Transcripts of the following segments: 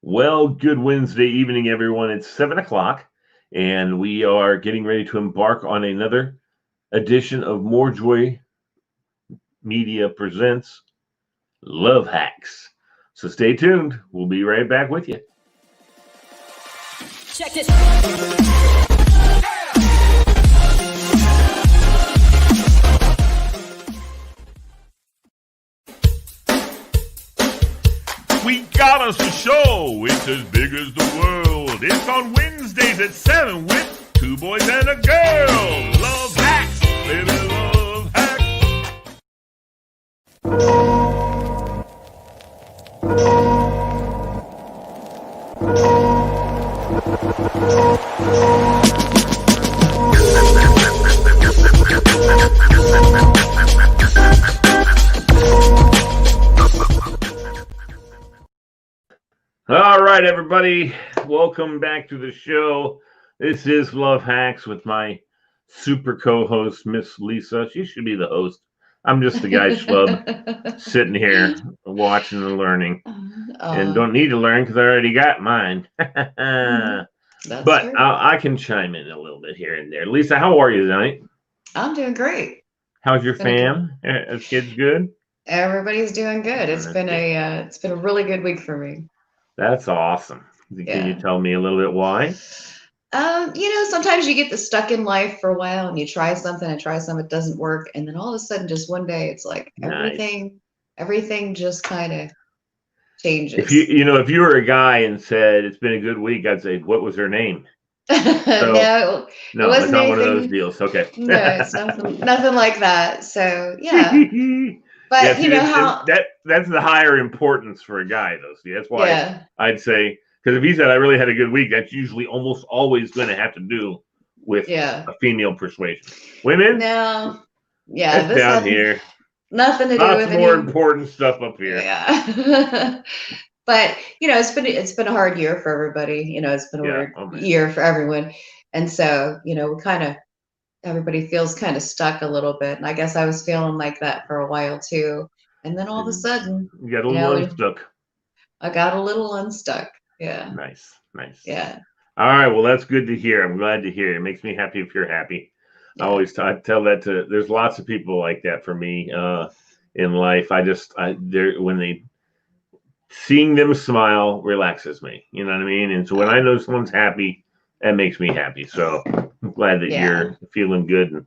Well, good Wednesday evening, everyone. It's 7 o'clock, and we are getting ready to embark on another edition of MoreJoy Media Presents Love Hacks. So stay tuned. We'll be right back with you. Check it. We got us a show. It's as big as the world. It's on Wednesdays at 7 with two boys and a girl. Love Hacks, baby, love hacks. All right, everybody. Welcome back to the show. This is Love Hacks with my super co-host, Miss Lisa. She should be the host. I'm just the guy schlub sitting here watching and learning. And don't need to learn because I already got mine. But I can chime in a little bit here and there. Lisa, how are you tonight? I'm doing great. How's your fam? Are kids good? Everybody's doing good. It's been a really good week for me. That's awesome. Can you tell me a little bit why? Sometimes you get stuck in life for a while and you try something, it doesn't work, and then all of a sudden, just one day, it's like everything just kind of changes. If you were a guy and said it's been a good week, I'd say, what was her name? No, it's not one of those deals. Okay. No, it's nothing like that. So yeah. But that's the higher importance for a guy, though. See, that's why I'd say, because if he said I really had a good week, that's usually almost always going to have to do with a female persuasion. Women, no, that's down here. Nothing to do with more important stuff up here. Yeah. But it's been a hard year for everybody. It's been a weird year for everyone, and so everybody feels kind of stuck a little bit. And I guess I was feeling like that for a while too. And then all of a sudden, you got a little unstuck. I got a little unstuck. Yeah. Nice. Yeah. All right. Well, that's good to hear. I'm glad to hear. It makes me happy if you're happy. Yeah. I tell that there's lots of people like that for me in life. Seeing them smile relaxes me. You know what I mean? And so when I know someone's happy, that makes me happy. So I'm glad that you're feeling good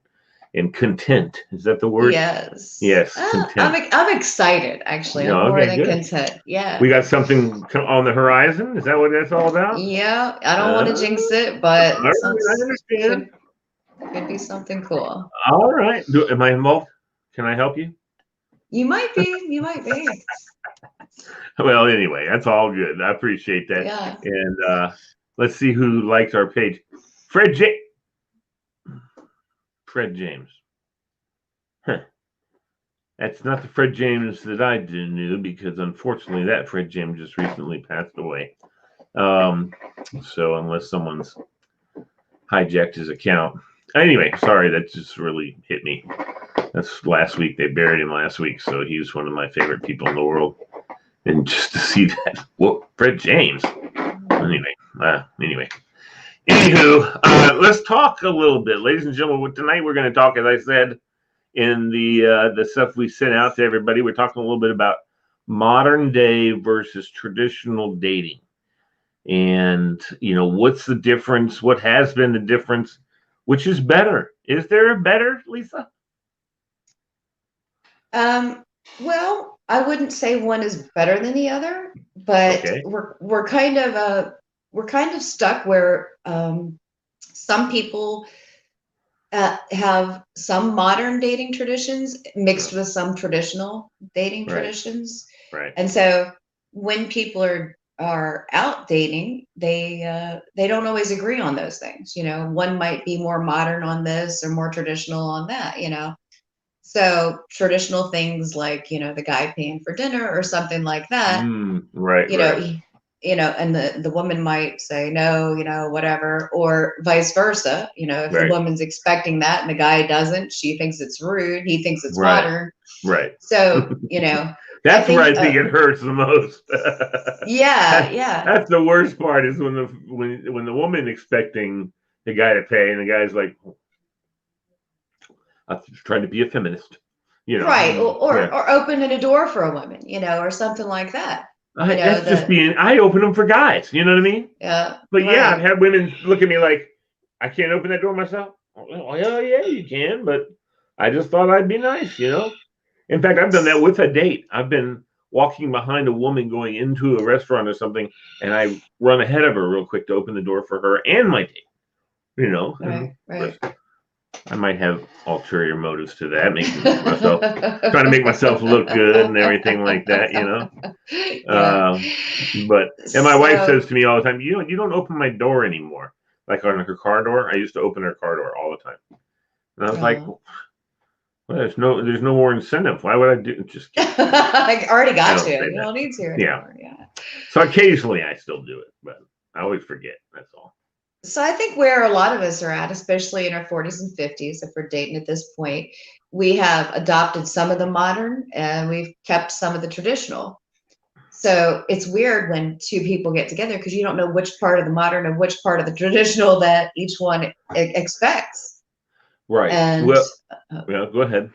and content. Is that the word? Yes. Yes. Content. I'm excited, actually. I'm more than content. Yeah. We got something on the horizon. Is that what that's all about? Yeah. I don't want to jinx it, but I understand. Could be something cool. All right. Am I involved? Can I help you? You might be. Well, anyway, that's all good. I appreciate that. Yeah. And let's see who likes our page. Fred James. Huh. That's not the Fred James that I knew, because unfortunately that Fred James just recently passed away. So unless someone's hijacked his account. Anyway, sorry, that just really hit me. That's last week. They buried him last week. So he was one of my favorite people in the world. And just to see that, Fred James. Anyway. Anywho, let's talk a little bit, ladies and gentlemen. Tonight we're going to talk, as I said, in the stuff we sent out to everybody. We're talking a little bit about modern day versus traditional dating, and what's the difference? What has been the difference? Which is better? Is there a better, Lisa? Well, I wouldn't say one is better than the other, but we're kind of stuck where some people have some modern dating traditions mixed with some traditional dating traditions. Right. And so when people are out dating, they don't always agree on those things. One might be more modern on this or more traditional on that, So traditional things like, the guy paying for dinner or something like that, right. And the woman might say no, whatever, or vice versa. If the woman's expecting that and the guy doesn't, she thinks it's rude, he thinks it's modern. Right. So, That's where I think it hurts the most. Yeah. That's the worst part is when the woman expecting the guy to pay and the guy's like, I'm just trying to be a feminist, Right, or opening a door for a woman, or something like that. That's just being. I open them for guys. You know what I mean? Yeah. But right. Yeah, I've had women look at me like, I can't open that door myself. Oh yeah, you can. But I just thought I'd be nice. In fact, I've done that with a date. I've been walking behind a woman going into a restaurant or something, and I run ahead of her real quick to open the door for her and my date. Right. I might have ulterior motives to that, trying to make myself look good and everything like that, Yeah. And my wife says to me all the time, you don't open my door anymore. Like on her car door, I used to open her car door all the time, and I was like, well, there's no more incentive. Why would I do? Just kidding. I already got you. You don't need to anymore. Yeah. So occasionally I still do it, but I always forget. That's all. So I think where a lot of us are at, especially in our 40s and 50s, if we're dating at this point, we have adopted some of the modern and we've kept some of the traditional. So it's weird when two people get together because you don't know which part of the modern and which part of the traditional that each one expects. Right. And go ahead.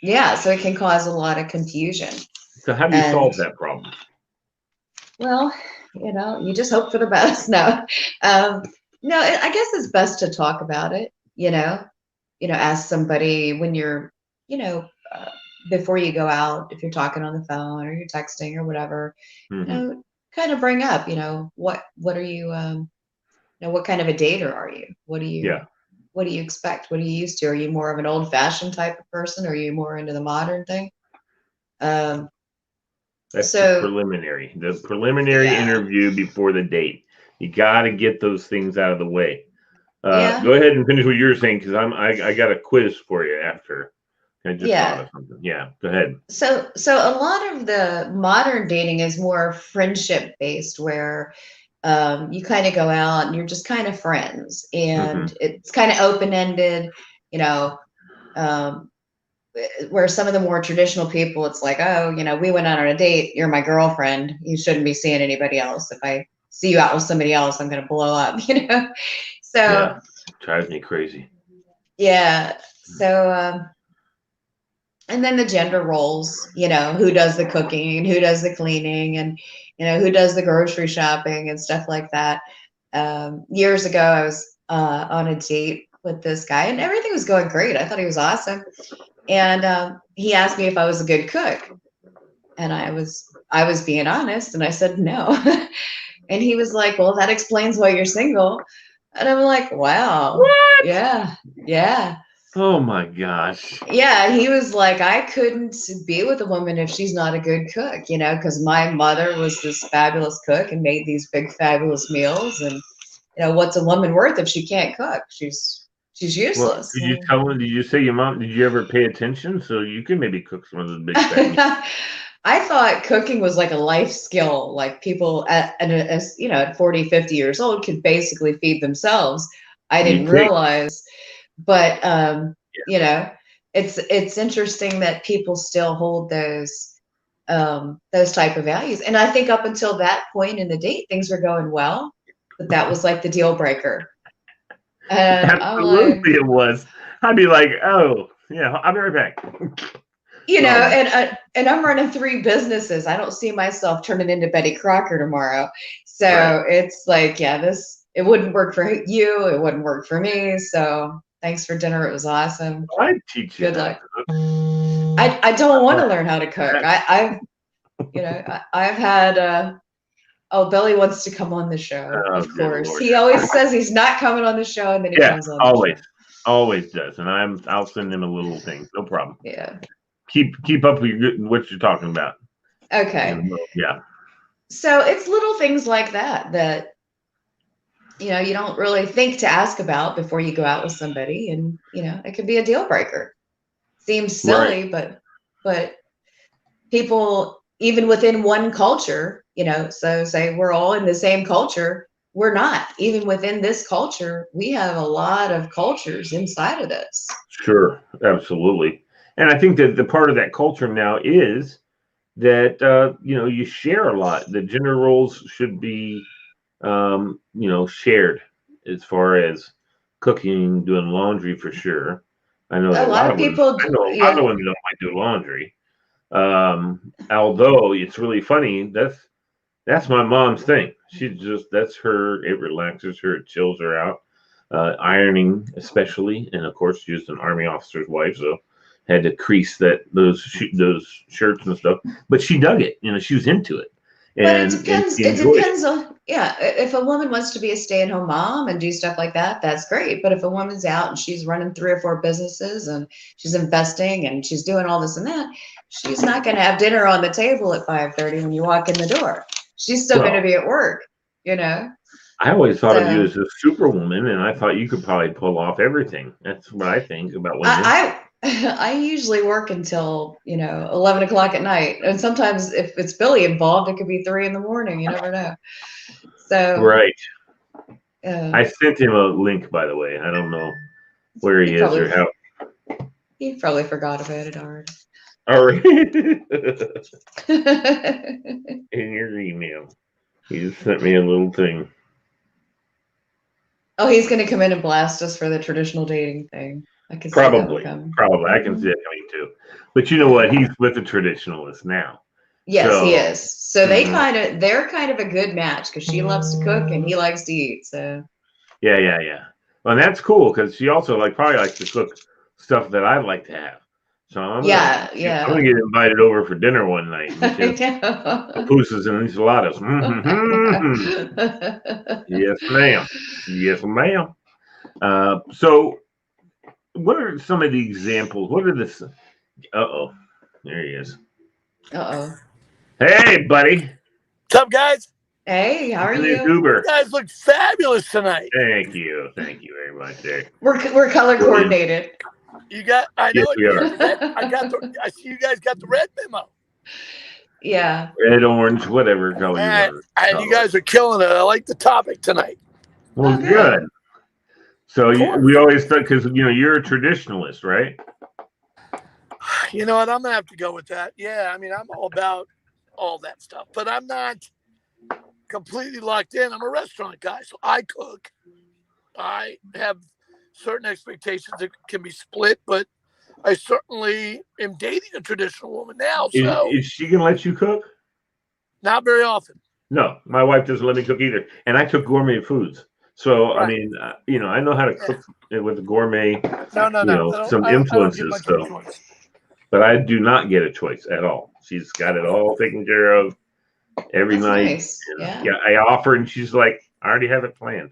Yeah, so it can cause a lot of confusion. So how do you solve that problem? Well, you just hope for the best. No, I guess it's best to talk about it. Ask somebody when you're, before you go out, if you're talking on the phone or you're texting or whatever, kind of bring up, what are you, what kind of a dater are you? What do you expect? What are you used to? Are you more of an old fashioned type of person? Or are you more into the modern thing? That's the preliminary. The preliminary interview before the date. You got to get those things out of the way. Go ahead and finish what you're saying because I got a quiz for you after. I just thought of something. Yeah, go ahead. So a lot of the modern dating is more friendship based, where you kind of go out and you're just kind of friends, and it's kind of open ended. Where some of the more traditional people, it's like, oh, we went out on a date. You're my girlfriend. You shouldn't be seeing anybody else. If I see you out with somebody else, I'm going to blow up, So yeah, drives me crazy. Yeah. So, and then the gender roles, who does the cooking, who does the cleaning, and, who does the grocery shopping and stuff like that. Years ago, I was on a date with this guy and everything was going great. I thought he was awesome. And he asked me if I was a good cook. And I was being honest, and I said no. And he was like, well, that explains why you're single. And I'm like, wow. What? Yeah. Oh my gosh. Yeah, he was like, I couldn't be with a woman if she's not a good cook, because my mother was this fabulous cook and made these big fabulous meals. And what's a woman worth if she can't cook? She's useless. Well, did you tell him? Did you say your mom? Did you ever pay attention so you can maybe cook some of the big fat I thought cooking was like a life skill, like people at 40, 50 years old could basically feed themselves. I didn't realize, but it's interesting that people still hold those type of values. And I think up until that point in the date, things were going well, but that was like the deal breaker. And absolutely, it was. I'd be like, oh yeah, I'll be right back. And I'm running 3 businesses. I don't see myself turning into Betty Crocker tomorrow. So It's like, it wouldn't work for you. It wouldn't work for me. So thanks for dinner. It was awesome. I'd teach you. Good luck. I don't want to learn how to cook. I've had, Billy wants to come on the show. Of course. Lord. He always says he's not coming on the show. And then he comes on always. The show. Always does. And I'll send him a little thing. No problem. Yeah. Keep up with what you're talking about. Okay. Yeah. So it's little things like that you don't really think to ask about before you go out with somebody, and it could be a deal breaker. Seems silly, but people, even within one culture, so say we're all in the same culture, we're not. Even within this culture, we have a lot of cultures inside of this. Sure, absolutely. And I think that the part of that culture now is that you share a lot. The gender roles should be shared as far as cooking, doing laundry for sure. I know A that a lot lot of of women. people, I know a lot of yeah. women don't like to do laundry. Although it's really funny. That's my mom's thing. That's her. It relaxes her. It chills her out. Ironing, especially, and of course, she was an army officer's wife, so had to crease those shirts and stuff. But she dug it. She was into it, But it and depends. she It enjoyed it. depends on, yeah. If a woman wants to be a stay-at-home mom and do stuff like that, that's great. But if a woman's out and she's running 3 or 4 businesses and she's investing and she's doing all this and that, she's not going to have dinner on the table at 5:30 when you walk in the door. She's still going to Well, be at work, you know. I always thought of you So as a superwoman, and I thought you could probably pull off everything. That's what I think about women. I I usually work until 11 o'clock at night, and sometimes if it's Billy involved, it could be 3 in the morning. You never know. So Right. uh, I sent him a link, by the way. I don't know where he he is or probably how. he probably forgot about it already. All right. In your email, he just sent me a little thing. Oh, he's going to come in and blast us for the traditional dating thing. I can see that one Probably, coming. probably. I can see it coming too. But you know what? He's with the traditionalist now. Yes, he So, is. So mhm. they're kind of a good match because she loves to cook and he likes to eat. So Yeah. Well, and that's cool because she also probably likes to cook stuff that I'd like to have. So yeah, I'm gonna yeah. get invited over for dinner one night and I just pupusas and enchiladas. know. Yes, ma'am. Yes, ma'am. So what are some of the examples? What are the? Oh, there he is. Uh-oh. Hey, buddy. What's up, guys? Hey, how are In his you? You Uber. guys look fabulous tonight. Thank you very much. There. We're color coordinated. You got, I Yes, know we are. I see you guys got the red memo. Yeah. Red, orange, whatever color you want. And you guys are killing it. I like the topic tonight. Well, Oh, good. So course. we always thought because you're a traditionalist, right? You know what? I'm gonna have to go with that. Yeah, I mean, I'm all about all that stuff, but I'm not completely locked in. I'm a restaurant guy, so I cook. I have certain expectations that can be split, but I certainly am dating a traditional woman now, so Is she gonna let you cook? not very often. No, my wife doesn't let me cook either, and I cook gourmet foods. So Right. I mean, I know how to cook with the gourmet. No. Some I don't get influences. much of a choice. But I do not get a choice at all. She's got it all taken care of every That's night. nice. Yeah. I offer, and she's like, "I already have it planned."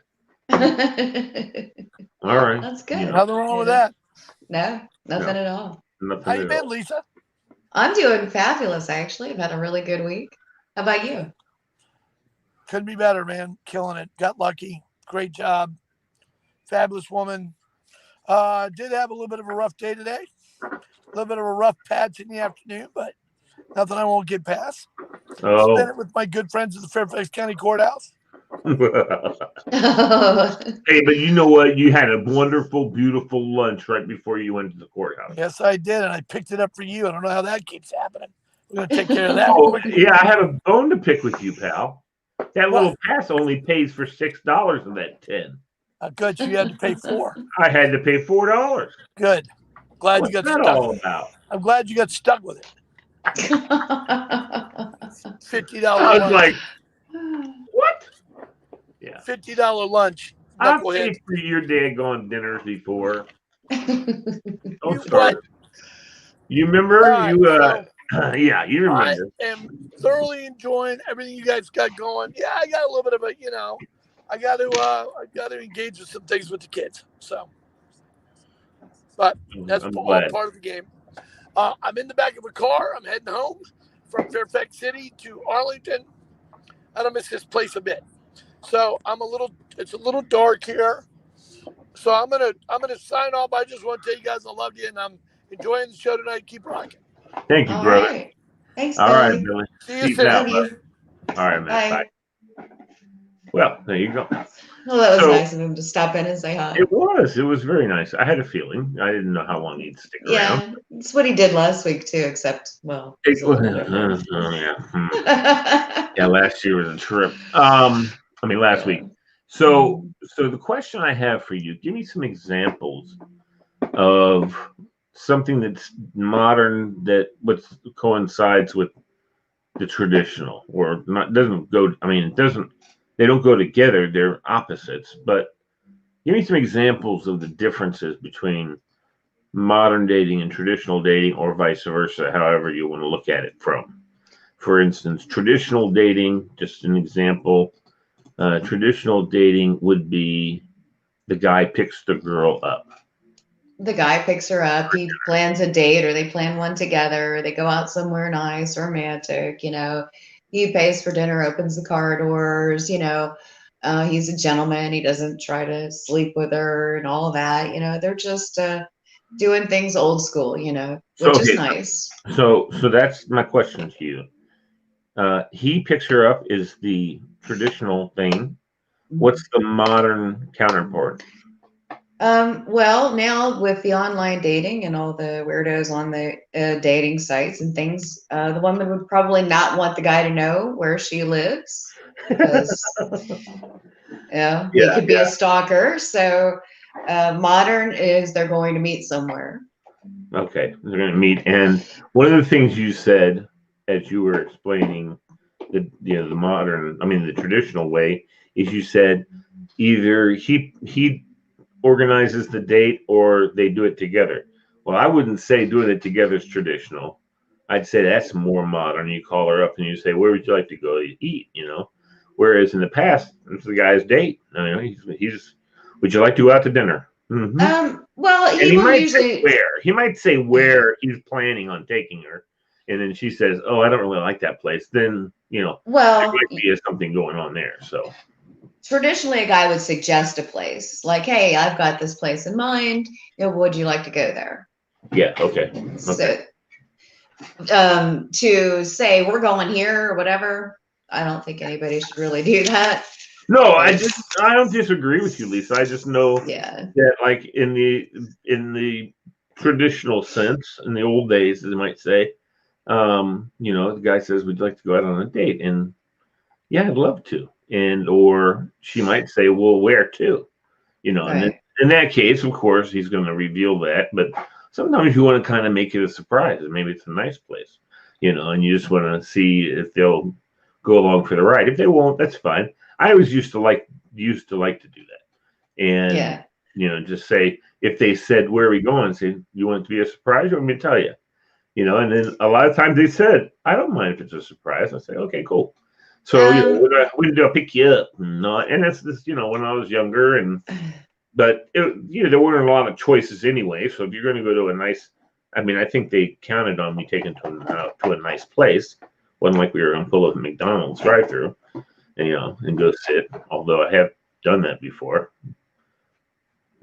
All right. That's good. Nothing wrong with that. No, nothing at all. Nothing How you at been, all. Lisa? I'm doing fabulous, actually. I've had a really good week. How about you? Couldn't be better, man. Killing it. Got lucky. Great job. Fabulous woman. Did have a little bit of a rough day today. A little bit of a rough patch in the afternoon, but nothing I won't get past. Oh. Spent it with my good friends at the Fairfax County Courthouse. Hey, but you know what? You had a wonderful, beautiful lunch right before you went to the courthouse. Yes, I did, and I picked it up for you. I don't know how that keeps happening. We're going to take care of that. Oh, yeah, I have a bone to pick with you, pal. That little pass only pays for $6 of that 10. Good, so you had to pay $4. I had to pay $4. Good. Glad What's you got that stuck. all about? I'm glad you got stuck with it. $50 I was lunch. like, what? Yeah. $50 lunch. I've paid for your daggone dinners before. Don't start. You remember? Yeah, you remember. I am thoroughly enjoying everything you guys got going. Yeah, I got a little bit of a, I got to engage with some things with the kids. So, but that's all part of the game. I'm in the back of a car. I'm heading home from Fairfax City to Arlington. I don't miss this place a bit. So it's a little dark here. So I'm gonna sign off. I just want to tell you guys I love you and I'm enjoying the show tonight. Keep rocking. Thank you, brother. Right. Thanks, All Billy. right, Billy. See you soon. Love you. All right, man. Bye. Well, there you go. Well, that was nice of him to stop in and say hi. It was very nice. I had a feeling. I didn't know how long he'd stick around. Yeah, it's what he did last week too, except, well, it was yeah, last year was a trip. I mean, last week. So the question I have for you, give me some examples of something that's modern that coincides with the traditional, or not doesn't go. I mean, it doesn't. They don't go together. They're opposites. But give me some examples of the differences between modern dating and traditional dating, or vice versa, however you want to look at it from. For instance, traditional dating, just an example, traditional dating would be the guy picks the girl up. The guy picks her up, he plans a date, or they plan one together, or they go out somewhere nice, romantic, he pays for dinner, opens the car doors, he's a gentleman, he doesn't try to sleep with her and all that, they're just doing things old school, which is nice. So that's my question to you. He picks her up is the traditional thing. What's the modern counterpart? Well, now with the online dating and all the weirdos on the dating sites and things, the woman would probably not want the guy to know where she lives because he could be a stalker. So modern is they're going to meet somewhere. Okay, they're going to meet. And one of the things you said as you were explaining the traditional way is you said either he organizes the date or they do it together. Well, I wouldn't say doing it together is traditional. I'd say that's more modern. You call her up and you say, "Where would you like to go eat?" Whereas in the past, it's the guy's date. He's would you like to go out to dinner? Mm-hmm. Well, he might usually say where. He might say where he's planning on taking her, and then she says, "Oh, I don't really like that place." Then there might be something going on there. So traditionally, a guy would suggest a place like, "Hey, I've got this place in mind. Would you like to go there?" Yeah. Okay. So, to say we're going here or whatever, I don't think anybody should really do that. No, I don't disagree with you, Lisa. I just know that, like in the traditional sense, in the old days, as you might say, the guy says, "Would you like to go out on a date?" And yeah, I'd love to. And or she might say, "Well, where to?" And in that case, of course, he's going to reveal that. But sometimes you want to kind of make it a surprise, and maybe it's a nice place, and you just want to see if they'll go along for the ride. If they won't, that's fine. I always used to like to do that, and just say if they said where are we going, say you want it to be a surprise, or let me tell you, and then a lot of times they said I don't mind if it's a surprise. I say okay, cool. So when do I pick you up? And that's this, when I was younger, but there weren't a lot of choices anyway. So if you're going to go to a nice, I think they counted on me taking to a nice place. Wasn't like we were going to pull up a McDonald's drive-through, and go sit. Although I have done that before.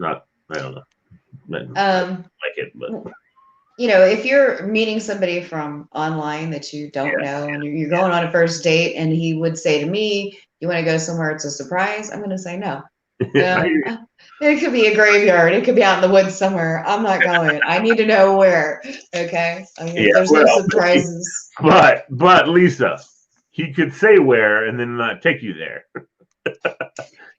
I don't know. Like it, but if you're meeting somebody from online that you don't know and you're going on a first date, and he would say to me, "You want to go somewhere it's a surprise?" I'm going to say no. It could be a graveyard. It could be out in the woods somewhere. I'm not going. I need to know where. Okay. There's no surprises. But Lisa, he could say where and then not take you there.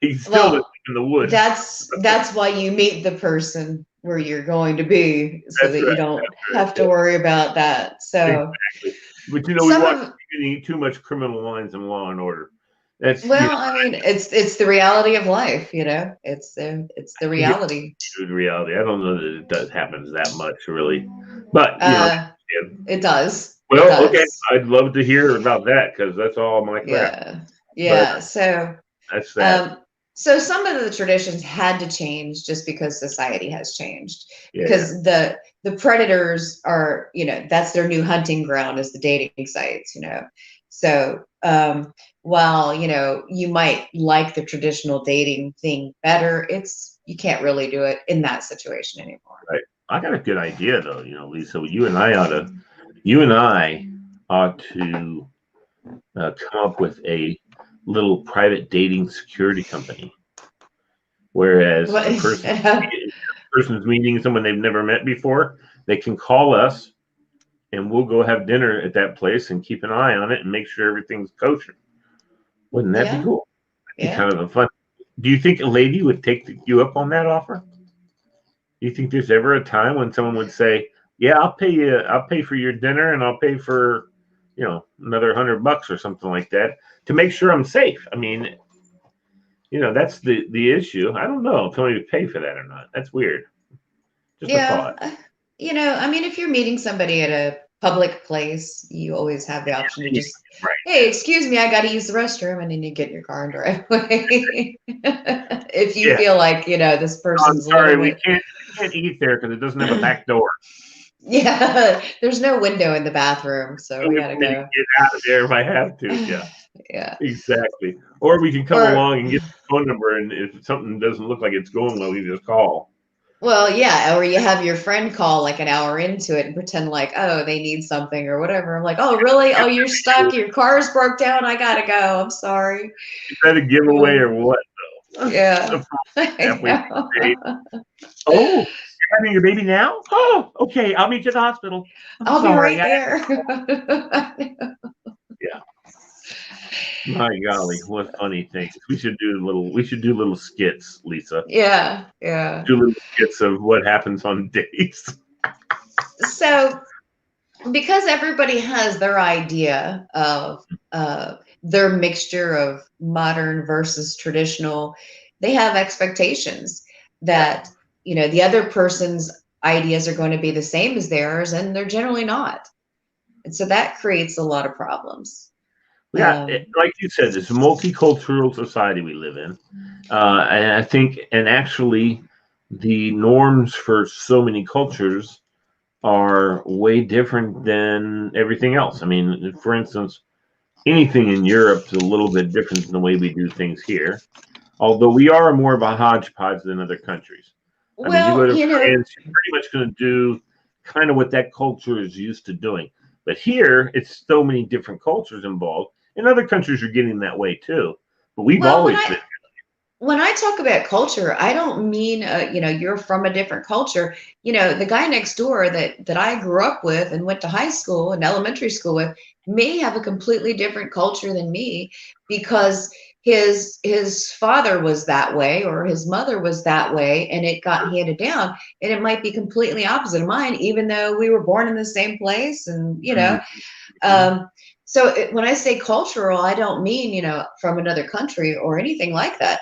He's still in the woods. That's why you meet the person where you're going to be, so that you don't have to worry about that. So, exactly. But we watch too much Criminal Minds and Law and Order. It's the reality of life, It's the reality. It's the reality. I don't know that it does happen that much, really, but it does. Well, it does. Okay, I'd love to hear about that because that's all my crap. Yeah. So that's that. So some of the traditions had to change just because society has changed. Because the predators are, that's their new hunting ground, is the dating sites, So while you might like the traditional dating thing better, you can't really do it in that situation anymore. Right. I got a good idea though, Lisa. You and I ought to come up with a little private dating security company. Whereas a person's meeting someone they've never met before, they can call us and we'll go have dinner at that place and keep an eye on it and make sure everything's kosher. Wouldn't that be cool? That'd be kind of a fun. Do you think a lady would take you up on that offer? Do you think there's ever a time when someone would say, "Yeah, I'll pay for your dinner and I'll pay for, another $100 or something like that to make sure I'm safe"? I mean, that's the issue. I don't know if somebody would pay for that or not. That's weird. Just a thought. I mean, if you're meeting somebody at a public place, you always have the option to just, hey, excuse me, I got to use the restroom, and then you get in your car and drive away. If you feel like, this person's sorry, we can't eat there because it doesn't have a back door. Yeah, there's no window in the bathroom, so we gotta go. Get out of there if I have to. Yeah. Yeah. Exactly. Or we can come along and get the phone number, and if something doesn't look like it's going well, we just call. Well, yeah, or you have your friend call like an hour into it and pretend like, oh, they need something or whatever. I'm like, oh, really? Oh, you're stuck. Your car's broke down. I gotta go. I'm sorry. Is that a giveaway or what, though? Yeah. Oh, you're having your baby now? Oh, okay. I'll meet you at the hospital. I'll be right there. Yeah. My golly, what funny things. We should do little skits, Lisa. Yeah. Do little skits of what happens on dates. So because everybody has their idea of their mixture of modern versus traditional, they have expectations that, the other person's ideas are going to be the same as theirs, and they're generally not. And so that creates a lot of problems. Yeah, like you said, it's a multicultural society we live in. And I think, and actually, the norms for so many cultures are way different than everything else. I mean, for instance, anything in Europe is a little bit different than the way we do things here, although we are more of a hodgepodge than other countries. I mean, you go to France, you're pretty much going to do kind of what that culture is used to doing. But here, it's so many different cultures involved. And other countries are getting that way too. But we've always been. When I talk about culture, I don't mean, you're from a different culture. The guy next door that I grew up with and went to high school and elementary school with may have a completely different culture than me because his father was that way or his mother was that way and it got handed down, and it might be completely opposite of mine, even though we were born in the same place. And, so when I say cultural, I don't mean, from another country or anything like that.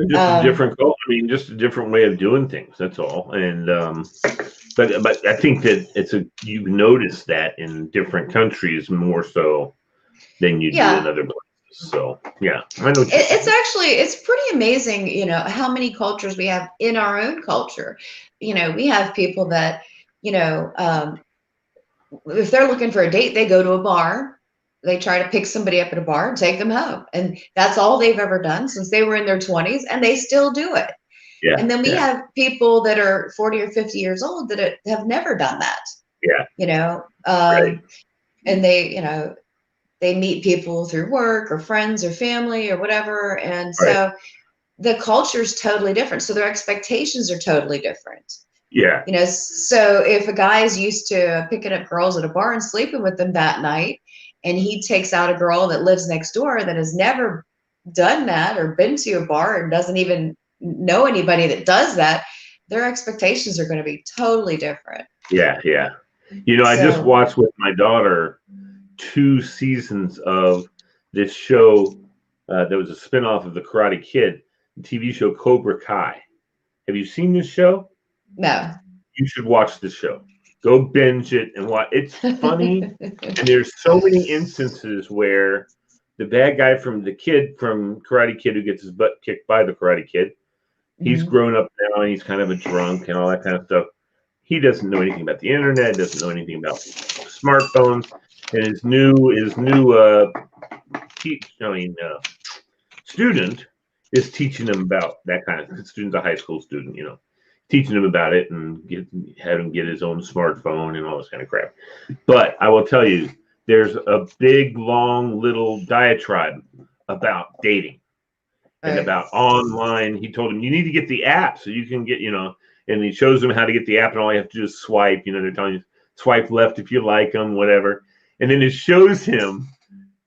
Just a different culture. I mean, just a different way of doing things. That's all. And but I think that you notice that in different countries more so than you do in other places. So yeah, I know. It's pretty amazing, how many cultures we have in our own culture. We have people that, if they're looking for a date, they go to a bar. They try to pick somebody up at a bar and take them home. And that's all they've ever done since they were in their 20s, and they still do it. Yeah. And then we have people that are 40 or 50 years old that have never done that. Yeah. And they, they meet people through work or friends or family or whatever. And so the culture is totally different. So their expectations are totally different. Yeah. So if a guy is used to picking up girls at a bar and sleeping with them that night, and he takes out a girl that lives next door that has never done that or been to a bar and doesn't even know anybody that does that, their expectations are going to be totally different. Yeah. I just watched with my daughter 2 seasons of this show. There was a spinoff of the Karate Kid, the TV show Cobra Kai. Have you seen this show? No. You should watch this show. Go binge it and watch. It's funny, and there's so many instances where the bad guy from Karate Kid who gets his butt kicked by the Karate Kid, he's grown up now and he's kind of a drunk and all that kind of stuff. He doesn't know anything about the internet, doesn't know anything about smartphones, and his new student is teaching him about that kind of. Student's a high school student, teaching him about it and have him get his own smartphone and all this kind of crap. But I will tell you, there's a big, long, little diatribe about dating and Right. about online. He told him, you need to get the app so you can get, and he shows him how to get the app, and all you have to do is swipe. They're telling you swipe left if you like them, whatever. And then it shows him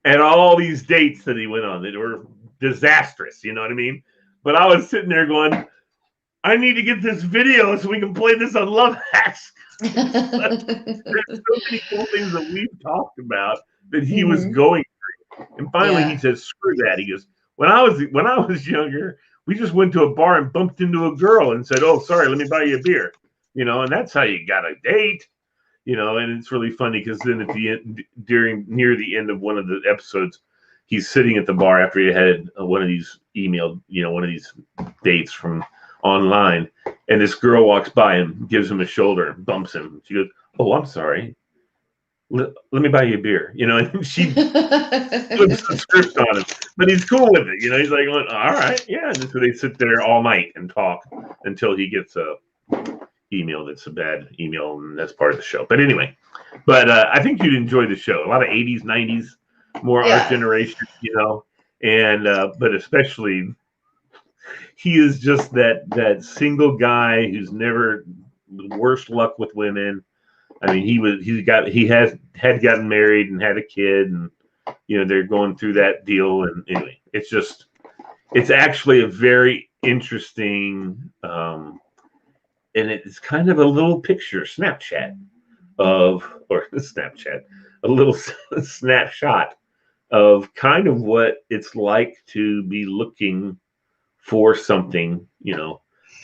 and all these dates that he went on that were disastrous. You know what I mean? But I was sitting there going, I need to get this video so we can play this on Love Hacks. There's so many cool things that we've talked about that he was going through. And finally he says, screw that. He goes, when I was younger, we just went to a bar and bumped into a girl and said, oh, sorry, let me buy you a beer. And that's how you got a date. And it's really funny because then at the end, near the end of one of the episodes, he's sitting at the bar after he had one of these one of these dates from online, and this girl walks by and gives him a shoulder and bumps him. She goes, oh, I'm sorry. Let me buy you a beer. And she flips the script on him, but he's cool with it. He's like, all right, yeah. And so they sit there all night and talk until he gets a email that's a bad email, and that's part of the show. But anyway, I think you'd enjoy the show. A lot of 80s, 90s, more our generation, and but especially he is just that single guy who's never the worst luck with women. I mean, he had gotten married and had a kid, and they're going through that deal. And anyway, it's actually a very interesting and it's kind of a little picture Snapchat a little snapshot of kind of what it's like to be looking for something. He's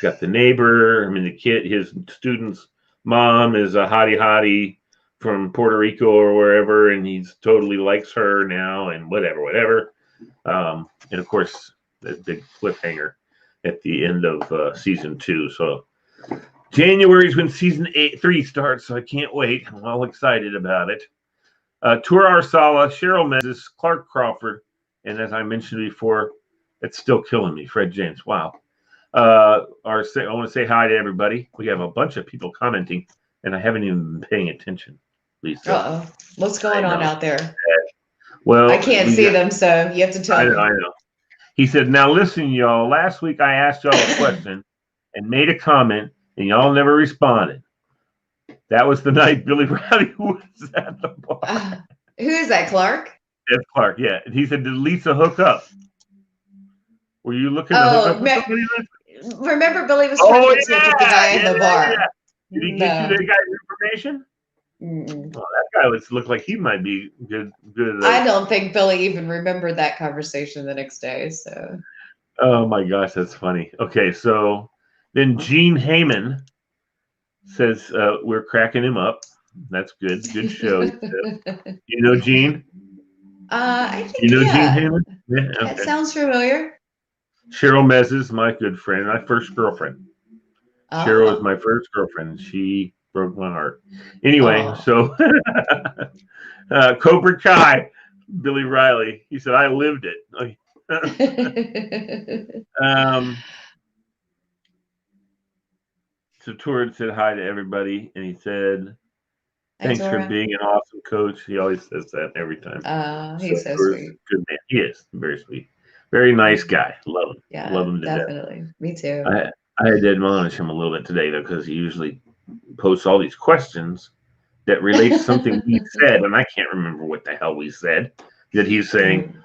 got the neighbor. I mean, the kid, his student's mom is a hottie from Puerto Rico or wherever, and he's totally likes her now and whatever. And of course, the big cliffhanger at the end of season 2. So January is when season 3 starts, so I can't wait. I'm all excited about it. Tour Arsala, Cheryl Mendes, Clark Crawford, and as I mentioned before, it's still killing me, Fred James. Wow. I want to say hi to everybody. We have a bunch of people commenting, and I haven't even been paying attention. Lisa. Uh-oh. What's going on out there? Well, I can't see them, so you have to tell me. I know. He said, now listen, y'all. Last week I asked y'all a question and made a comment, and y'all never responded. That was the night Billy Riley was at the bar. Who is that, Clark? That's Clark, yeah. He said, did Lisa hook up? Were you looking to hook up with somebody? Remember Billy was trying to get with the guy in the bar. Yeah. Did he get you the guy's information? Well, that guy looked like he might be good. I don't think Billy even remembered that conversation the next day. So. Oh my gosh, that's funny. Okay, so then Gene Heyman says we're cracking him up. That's good. Good show. You know Gene? I think Gene Heyman? Yeah, okay. That sounds familiar. Cheryl Mezes, my good friend, my first girlfriend. Cheryl was my first girlfriend. She broke my heart. Anyway, so Cobra Kai, Billy Riley. He said, I lived it. So Torrid said hi to everybody, and he said, thanks for being an awesome coach. He always says that every time. He's so sweet. Good man. He is very sweet. Very nice guy. Love him. Yeah, love him to definitely. Death. Me too. I had to admonish him a little bit today, though, because he usually posts all these questions that relate to something we said, and I can't remember what the hell we said. That he's saying,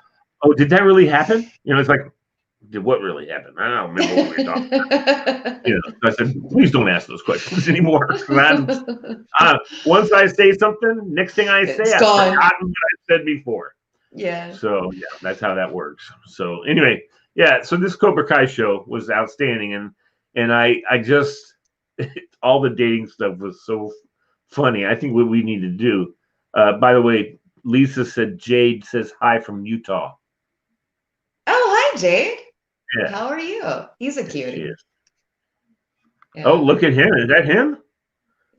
oh, did that really happen? It's like, did what really happen? I don't remember what we were talking about. I said, please don't ask those questions anymore. Once I say something, next thing I say, I've forgotten what I said before. Yeah. So yeah, that's how that works. So anyway, yeah. So this Cobra Kai show was outstanding, and I just all the dating stuff was so funny. I think what we need to do. By the way, Lisa said Jade says hi from Utah. Oh, hi Jade. Yeah. How are you? He's a cutie. She is. Yeah. Oh, look at him. Is that him?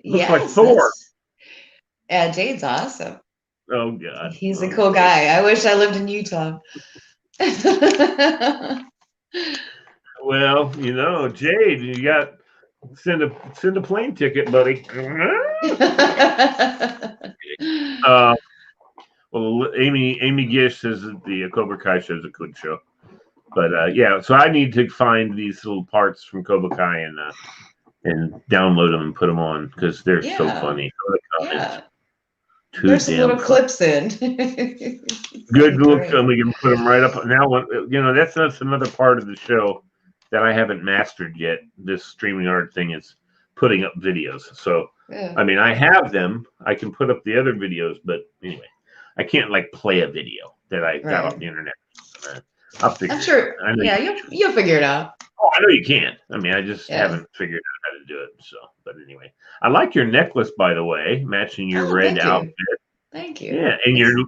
Looks like Thor. Yeah, Jade's awesome. Oh God. He's a cool guy. I wish I lived in Utah. Well, Jade, you got send a plane ticket, buddy. Well, Amy Gish says that the Cobra Kai show is a good show. But yeah, so I need to find these little parts from Cobra Kai and download them and put them on because they're so funny. There's some little clips in. Good look, and we can put them right up. Now, that's another part of the show that I haven't mastered yet. This streaming art thing is putting up videos. So, I mean, I have them. I can put up the other videos, but anyway, I can't like play a video that I got off the internet. I'll figure. I'm sure. You'll figure it out. Oh, I know you can. I mean, I just haven't figured out how to do it. So, but anyway, I like your necklace, by the way, matching your red outfit. Thank you. Yeah, and you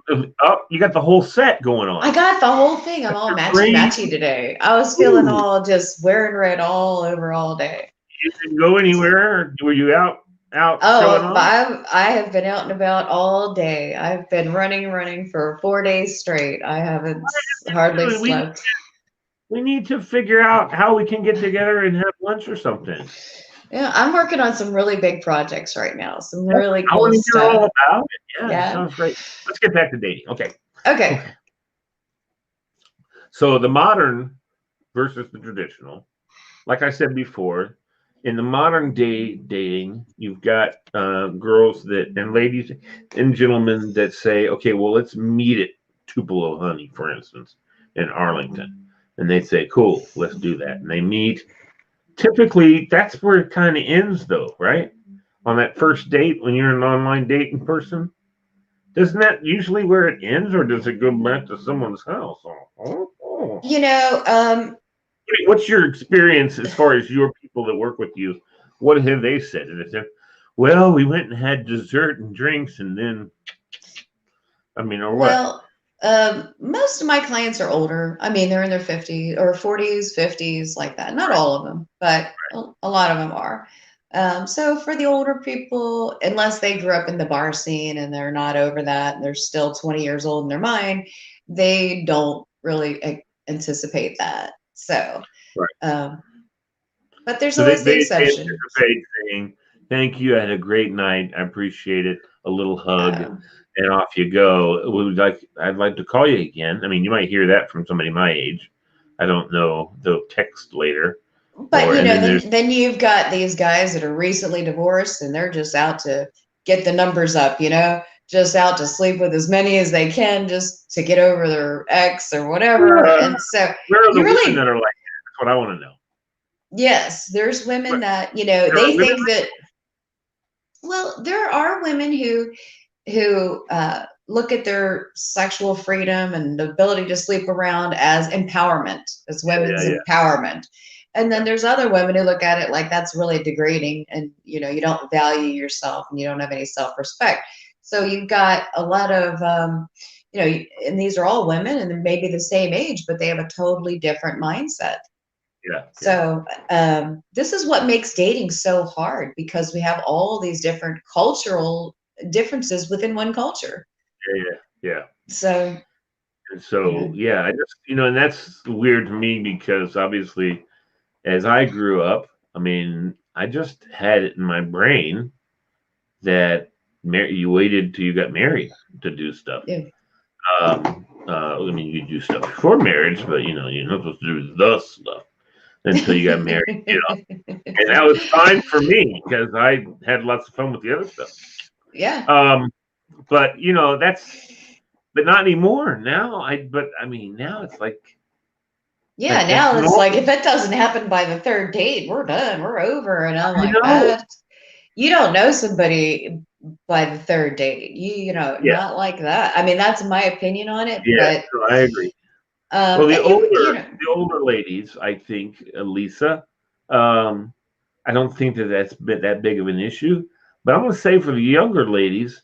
got the whole set going on. I got the whole thing. I'm all matchy today. I was feeling all just wearing red all over all day. You didn't go anywhere? Were you out? Oh, I have been out and about all day. I've been running for 4 days straight. I haven't hardly slept. We need to figure out how we can get together and have lunch or something. Yeah, I'm working on some really big projects right now. Some really cool stuff. I want to hear all about it. Yeah, sounds great. Let's get back to dating. Okay. So the modern versus the traditional. Like I said before, in the modern day dating, you've got girls and ladies and gentlemen that say, okay, well, let's meet at Tupelo Honey, for instance, in Arlington. And they say, cool, let's do that. And they meet. Typically, that's where it kind of ends, though, right? On that first date, when you're an online dating person. Isn't that usually where it ends, or does it go back to someone's house? What's your experience as far as your people that work with you? What have they said? And they said, well, we went and had dessert and drinks, and then, or what? Well, most of my clients are older. I mean, they're in their 50s or 40s, 50s, like that. Not all of them, but a lot of them are. So for the older people, unless they grew up in the bar scene and they're not over that, and they're still 20 years old in their mind, they don't really anticipate that. So, but there's always the exception. Saying, thank you. I had a great night. I appreciate it. A little hug. And off you go. I'd like to call you again. I mean, you might hear that from somebody my age. I don't know. They'll text later. But then you've got these guys that are recently divorced, and they're just out to get the numbers up. Just out to sleep with as many as they can, just to get over their ex or whatever. And so, where are the women that are like that? That's what I want to know. Yes, there's women that they think that. Well, there are women who look at their sexual freedom and the ability to sleep around as empowerment, as women's empowerment. And then there's other women who look at it like that's really degrading, and you don't value yourself and you don't have any self-respect. So you've got a lot of and these are all women and maybe the same age, but they have a totally different mindset. So this is what makes dating so hard, because we have all these different cultural differences within one culture. So I just and that's weird to me, because obviously as I grew up, I just had it in my brain that you waited till you got married to do stuff. You do stuff before marriage, but you're not supposed to do the stuff until you got married, and that was fine for me because I had lots of fun with the other stuff. But but not anymore now. Now it's like, now it's like, if it doesn't happen by the third date, we're done, we're over. And I'm like, you don't know somebody by the third date, not like that. That's my opinion on it. But so I agree. Well, the older ladies, I think, Lisa, I don't think that's that big of an issue. But I'm going to say, for the younger ladies,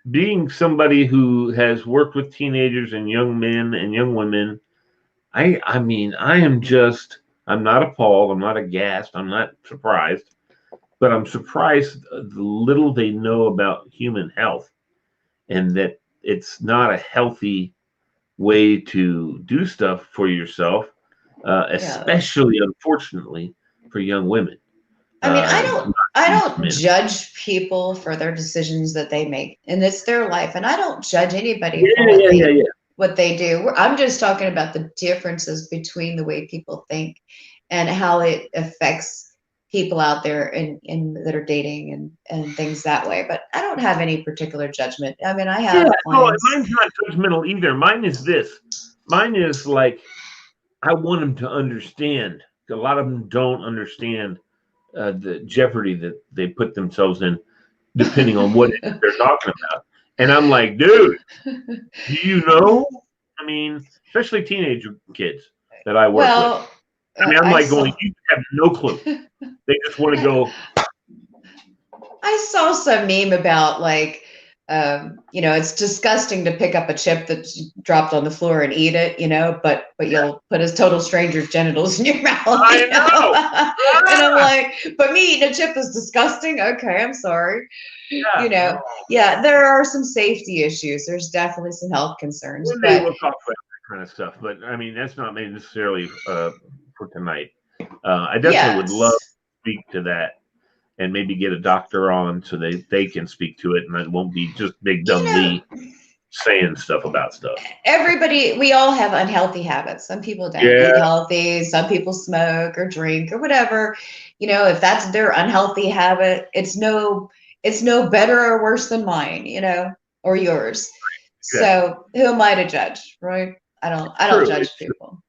being somebody who has worked with teenagers and young men and young women, I'm not appalled, I'm not aghast, I'm not surprised, but I'm surprised the little they know about human health, and that it's not a healthy way to do stuff for yourself, especially, unfortunately, for young women. I mean, I don't judge people for their decisions that they make, and it's their life, and I don't judge anybody for what they do. I'm just talking about the differences between the way people think and how it affects people out there and that are dating and things that way. But I don't have any particular judgment. I mean, I have clients. No, mine's not judgmental either. Mine is this. Mine is like, I want them to understand. A lot of them don't understand the jeopardy that they put themselves in, depending on what they're talking about. And I'm like, dude, do you know? I mean, especially teenage kids that I work with. I mean, I'm like going, you have no clue. They just want to go. I saw some meme about like, it's disgusting to pick up a chip that's dropped on the floor and eat it, but you'll put a total stranger's genitals in your mouth. I know. And I'm like, but me eating a chip is disgusting. Okay, I'm sorry. Yeah, there are some safety issues. There's definitely some health concerns. One day we'll talk about that kind of stuff, but I mean, that's not made necessarily for tonight. I definitely would love to speak to that. And maybe get a doctor on so they can speak to it, and it won't be just Big Dumb Lee saying stuff about stuff. We all have unhealthy habits. Some people don't eat healthy. Some people smoke or drink or whatever. If that's their unhealthy habit, it's no better or worse than mine, or yours. Exactly. So who am I to judge, right? I don't judge people.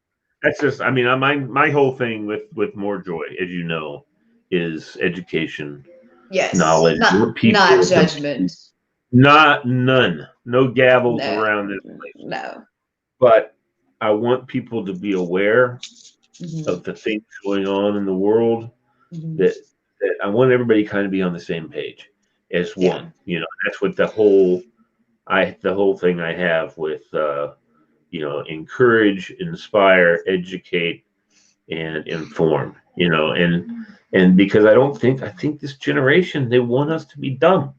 That's just, I mean, my whole thing with MoreJoy, as you know, is education, knowledge, not judgment, none, no gavels around this place. No, but I want people to be aware of the things going on in the world. That I want everybody kind of be on the same page as one. That's what the whole thing I have with encourage, inspire, educate, and inform. And because I think this generation, they want us to be dumb.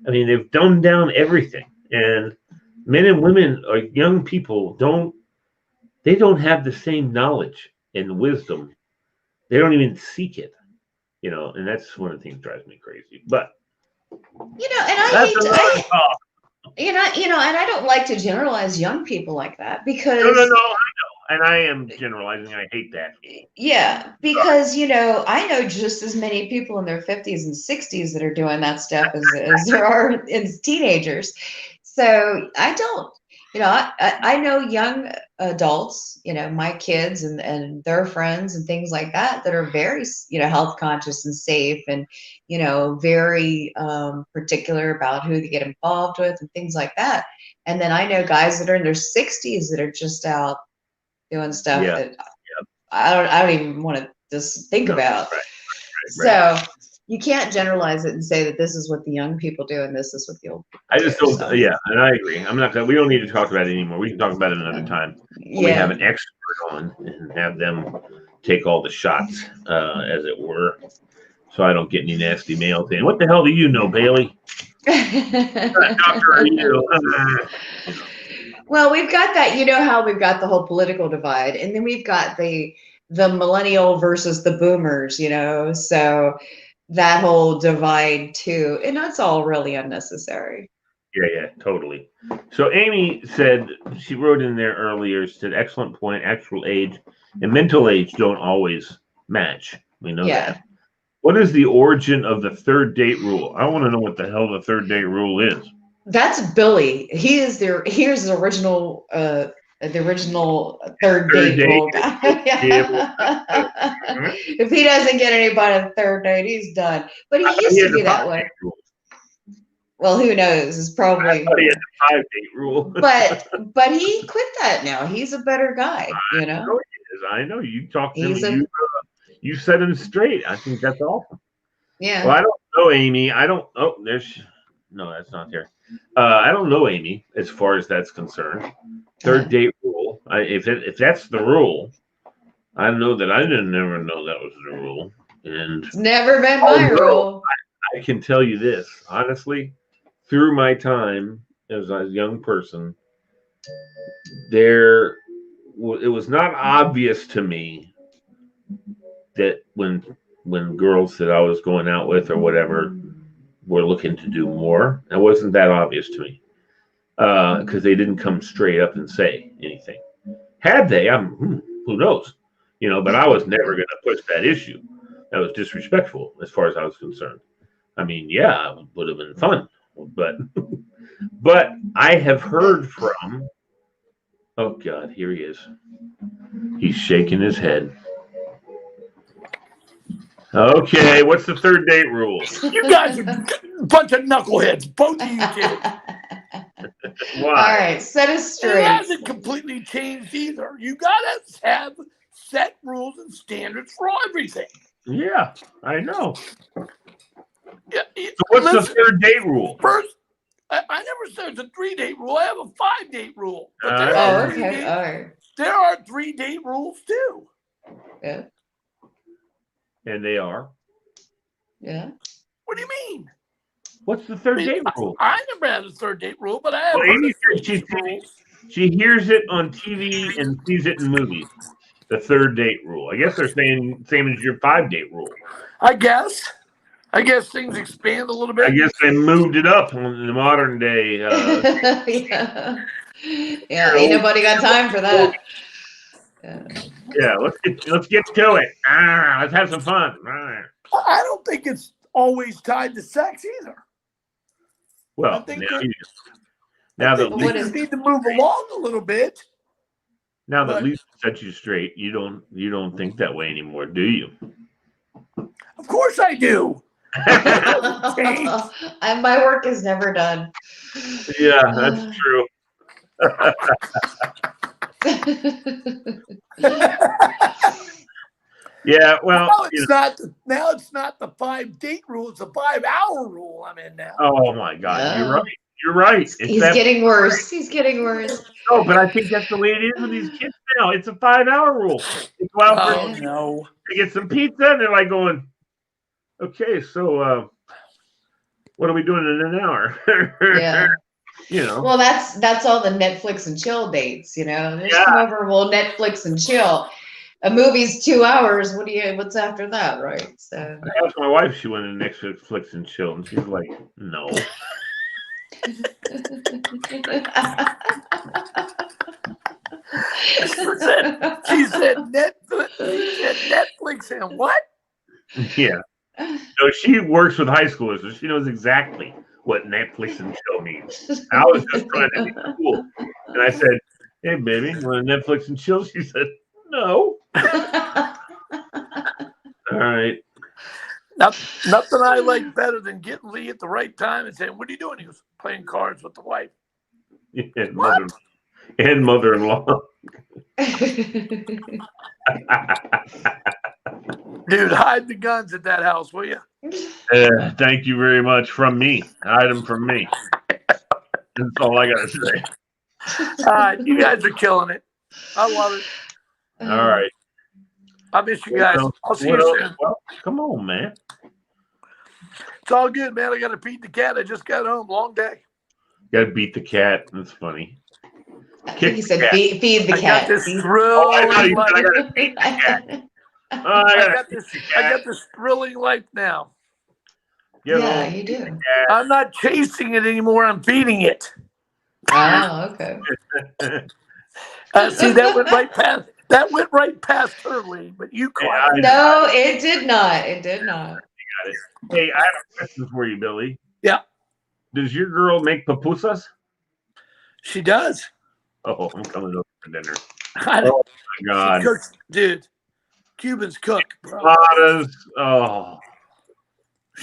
I mean, they've dumbed down everything. And men and women or young people don't have the same knowledge and wisdom. They don't even seek it, and that's one of the things that drives me crazy. But and I don't like to generalize young people like that because no, I know. And I am generalizing. I hate that. Yeah, because, I know just as many people in their 50s and 60s that are doing that stuff as there are as teenagers. So I don't, I know young adults, my kids and their friends and things like that are very, health conscious and safe and, very particular about who they get involved with and things like that. And then I know guys that are in their 60s that are just out doing stuff that I don't even want to just think about. Right. So you can't generalize it and say that this is what the young people do and this is what the old people I just don't. So. Yeah, and I agree. We don't need to talk about it anymore. We can talk about it another time. When we have an expert on and have them take all the shots, as it were, so I don't get any nasty mail saying, "What the hell do you know, Bailey? What doctor are you?" Well, we've got that, how we've got the whole political divide, and then we've got the millennial versus the boomers, so that whole divide too, and that's all really unnecessary. Yeah, totally. So Amy said, she wrote in there earlier, said, excellent point, actual age and mental age don't always match. We know that. What is the origin of the third date rule? I want to know what the hell the third date rule is. That's Billy. Here's the original third date rule guy. If he doesn't get anybody on the third date, he's done. But he used to be that way. Well, who knows? It's probably. I thought he had the 5-date rule. but he quit that now. He's a better guy, I know he is. I know you talked to him. You set him straight. I think that's awesome. Yeah. Well, I don't know, Amy. No, that's not there. I don't know, Amy, as far as that's concerned. Third date rule. If that's the rule, I know that I didn't never know that was the rule. And it's never been my rule. I can tell you this, honestly, through my time as a young person, it was not obvious to me that when when girls that I was going out with or whatever were looking to do more. It wasn't that obvious to me because they didn't come straight up and say anything. Had they, who knows? But I was never going to push that issue. That was disrespectful as far as I was concerned. I mean, yeah, it would have been fun, but I have heard from. Oh God, here he is. He's shaking his head. Okay, what's the third date rule? You guys are a bunch of knuckleheads, both of you kids. Why? All right, set us straight. It hasn't completely changed either. You gotta have set rules and standards for everything. Yeah, I know. Yeah, so what's the third date rule? First, I never said it's a 3-date rule. I have a 5-date rule. But okay. All right. There are 3-date rules too. Yeah. And they are? Yeah. What do you mean? What's the third date rule? I never had a 3rd-date rule, but I have Amy said she hears it on TV and sees it in movies. The 3rd date rule. I guess they're saying same as your 5-date rule. I guess things expand a little bit. I guess they moved it up in the modern day. Yeah. Ain't nobody got time for that. Yeah, let's get to it. Let's have some fun. I don't think it's always tied to sex either. Well, I think now that we just need to move along a little bit. Now that Lisa set you straight, you don't think that way anymore, do you? Of course I do. My work is never done. Yeah, that's true. Yeah, well, now it's not the 5-date rule; it's a 5-hour rule. I'm in now. Oh my God, you're right. He's getting worse. He's getting worse. No, but I think that's the way it is with these kids now. It's a 5-hour rule. It's wild no. They get some pizza and they're like going, okay, so what are we doing in an hour? Yeah. Well, that's all the Netflix and chill dates, Just come over, we'll Netflix and chill. A movie's 2 hours. What's after that, right? So I asked my wife, she went to Netflix and chill, and she's like, no. She said Netflix and what? Yeah. So she works with high schoolers, so she knows exactly what Netflix and chill means. I was just trying to be cool. And I said, hey, baby, you want Netflix and chill? She said, no. All right. Nothing I like better than getting Lee at the right time and saying, what are you doing? He was playing cards with the wife. And mother-in-law. Dude, hide the guns at that house, will you? Thank you very much. From me. Hide them from me. That's all I got to say. All right. You guys are killing it. I love it. All right. I miss you guys. I'll see you soon. Well, come on, man. It's all good, man. I got to feed the cat. I just got home. Long day. Got to beat the cat. That's funny. I think he said feed the cat. I got this thrilling I got to beat the cat. I got this thrilling life now. Yeah, you do. I'm not chasing it anymore. I'm beating it. Oh, okay. See, that went right past her, Lee, but you climbed. No, it did not. It did not. You got it. Hey, I have a question for you, Billy. Yeah. Does your girl make pupusas? She does. Oh, I'm coming over for dinner. Oh my God. She cooks, dude. Cubans cook, bro. Cubanos.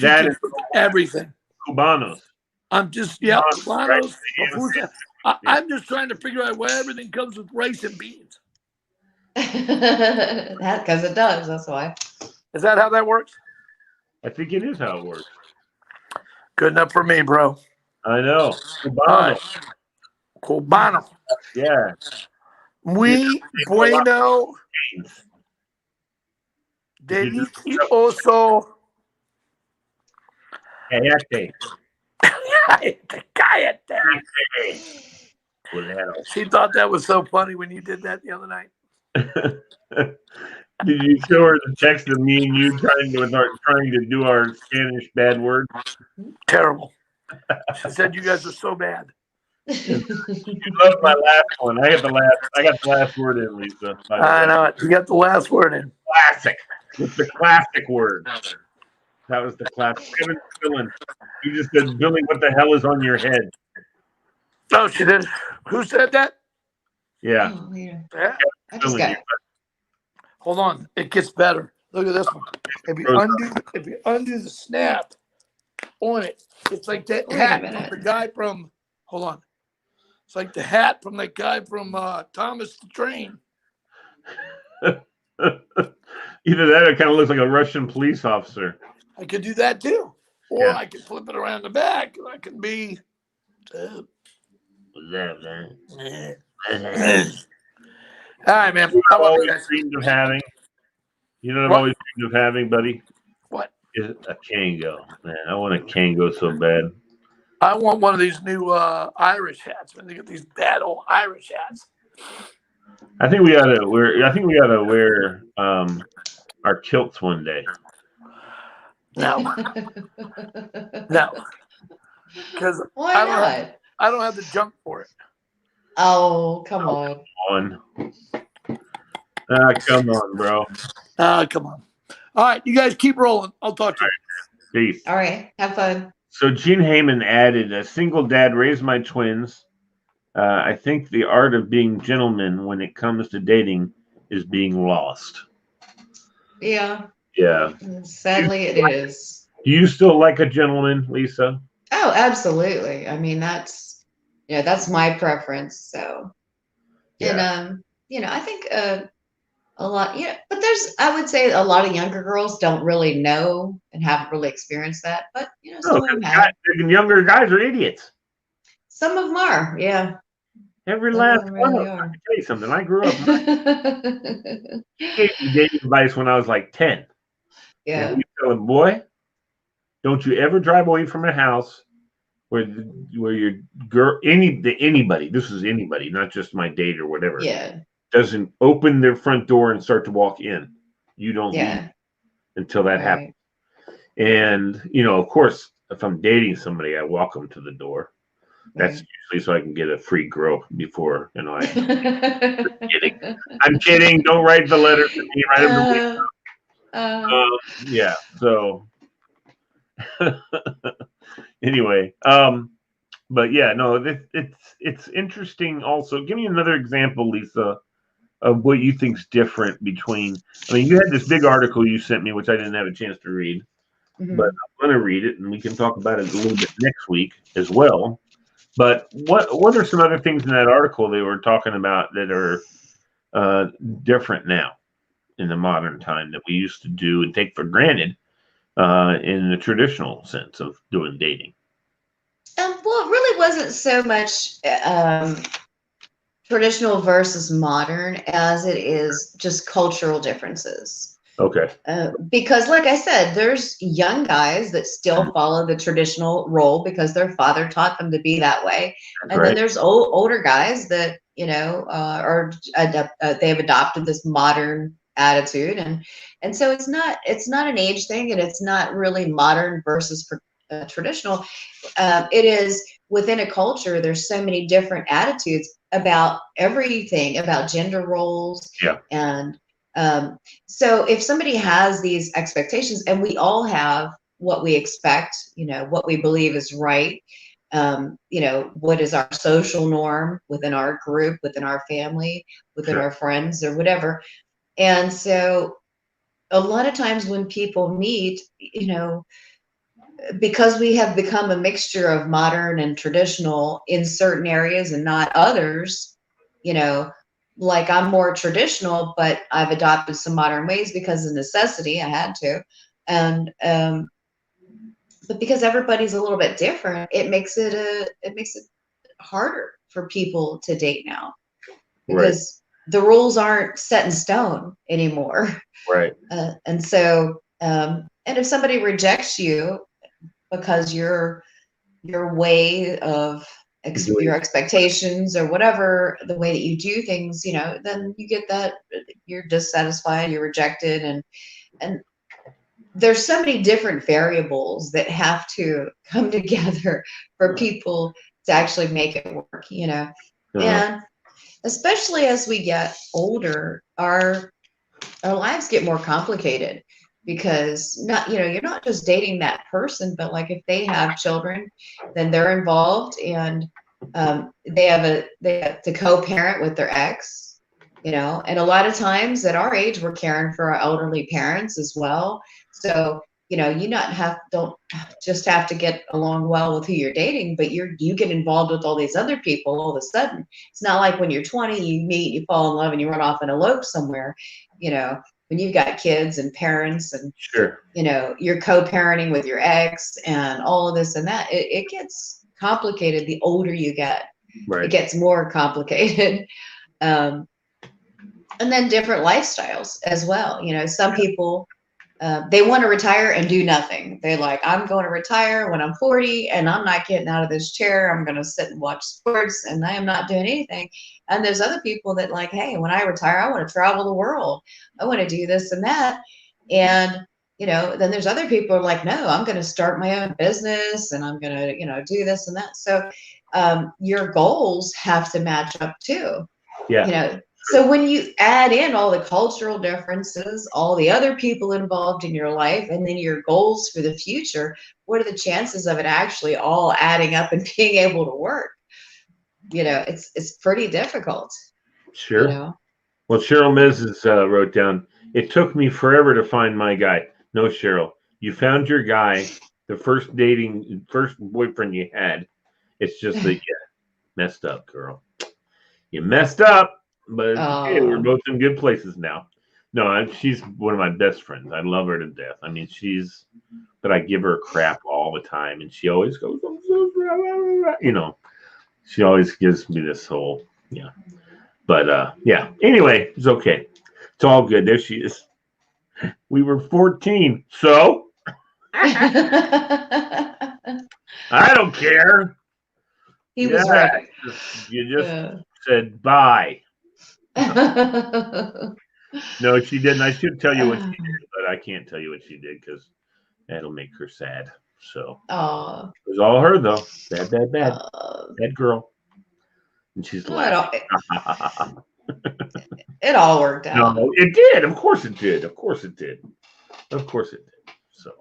That is everything. Cubanos. I'm just, Cubanos. I'm just trying to figure out why everything comes with rice and beans. Because it does. That's why. Is that how that works? I think it is how it works. Good enough for me, bro. I know. Cubano. Cubano. Yeah. Muy bueno. Delicioso. Cállate. Cállate. She thought that was so funny when you did that the other night. Did you show her the text of me and you trying to do our Spanish bad word? Terrible. She said you guys are so bad. You loved my last one. I got the last word in, Lisa. I know it. You got the last word in. Classic. With the classic word. That was the classic. Kevin Spillin. You just said, Billy, what the hell is on your head? Oh, she did. Who said that? Yeah. Oh, yeah. Yeah. I just got. Hold on. It gets better. Look at this one. If you undo the snap on it, it's like that hat from the guy from. Hold on. It's like the hat from that guy from Thomas the Train. Either that or it kind of looks like a Russian police officer. I could do that too. Or I could flip it around the back. I could be. What's that, man? All right, man. I've always dreamed of having. You know what I've always dreamed of having, buddy? What? Is a Kango. Man, I want a Kango so bad. I want one of these new Irish hats. Man, they get these bad old Irish hats. I think we gotta wear our kilts one day. No. No. Because I don't have the junk for it. Oh, come on. Come on, bro. Come on. All right, you guys keep rolling. I'll talk to you. Peace. All right. Have fun. So Gene Heyman added, a single dad raised my twins. I think the art of being gentleman when it comes to dating is being lost. Yeah. Yeah. Sadly, it is. Do you still like a gentleman, Lisa? Oh, absolutely. I mean, that's my preference. So, yeah. And, I think a lot, but I would say a lot of younger girls don't really know and haven't really experienced that. But, some of them have. Younger guys are idiots. Some of them are, yeah. Every last one of them. I can tell you something. I grew up. He gave me dating advice when I was like 10. Yeah. And we tell him, boy, don't you ever drive away from a house where your girl, anybody, this is anybody, not just my date or whatever, doesn't open their front door and start to walk in. You don't leave until that happens. And, of course, if I'm dating somebody, I walk them to the door. That's usually so I can get a free girl before, I'm kidding. I'm kidding. Don't write the letter to me. Write them to me. Yeah. So anyway, but yeah, no, it's interesting. Also, give me another example, Lisa, of what you think's different between. I mean, you had this big article you sent me, which I didn't have a chance to read, but I'm going to read it, and we can talk about it a little bit next week as well. But what are some other things in that article they were talking about that are different now in the modern time that we used to do and take for granted in the traditional sense of doing dating? Well, it really wasn't so much traditional versus modern as it is just cultural differences. Okay. Because like I said, there's young guys that still follow the traditional role because their father taught them to be that way. And then there's older guys that, they've adopted this modern attitude. And so it's not an age thing, and it's not really modern versus traditional. It is within a culture, there's so many different attitudes about everything, about gender roles. Yeah. And so if somebody has these expectations, and we all have what we expect, what we believe is right, what is our social norm within our group, within our family, within our friends or whatever. And so a lot of times when people meet, because we have become a mixture of modern and traditional in certain areas and not others, like I'm more traditional, but I've adopted some modern ways because of necessity. I had to. And, but because everybody's a little bit different, it makes it harder for people to date now because the rules aren't set in stone anymore. Right. And so, and if somebody rejects you because your way of your expectations or whatever, the way that you do things, you know, then you get that you're dissatisfied, you're rejected, and there's so many different variables that have to come together for people to actually make it work, you know. And especially as we get older, our lives get more complicated, because not, you know, you're not just dating that person, but like if they have children, then they're involved, and they have to co-parent with their ex, you know. And a lot of times at our age, we're caring for our elderly parents as well. So, you know, don't just have to get along well with who you're dating, but you get involved with all these other people all of a sudden. It's not like when you're 20, you meet, you fall in love, and you run off and elope somewhere, you know. When you've got kids and parents, and you know, you're co-parenting with your ex and all of this and that, it gets complicated. The older you get, it gets more complicated. And then different lifestyles as well. You know, some people, they want to retire and do nothing. They're like, I'm going to retire when I'm 40, and I'm not getting out of this chair. I'm going to sit and watch sports, and I am not doing anything. And there's other people that like, hey, when I retire, I want to travel the world. I want to do this and that. And, you know, then there's other people who are like, no, I'm going to start my own business, and I'm going to, you know, do this and that. So your goals have to match up too. You know, so when you add in all the cultural differences, all the other people involved in your life, and then your goals for the future, what are the chances of it actually all adding up and being able to work? You know, it's pretty difficult. Sure. You know? Well, Cheryl Mrs. Wrote down, it took me forever to find my guy. No, Cheryl, you found your guy, the first boyfriend you had. It's just that you messed up, girl. You messed up, but it's okay. We're both in good places now. No, she's one of my best friends. I love her to death. I mean, but I give her crap all the time, and she always goes, I'm so sorry, you know. She always gives me this whole, yeah. But yeah. Anyway, it's okay. It's all good. There she is. We were 14, so I don't care. He was right. You just said bye. No, she didn't. I should tell you what she did, but I can't tell you what she did because that'll make her sad. So it was all her though. Bad girl. And she's laughing. It all worked out. No, it did. Of course it did. Of course it did. Of course it did. So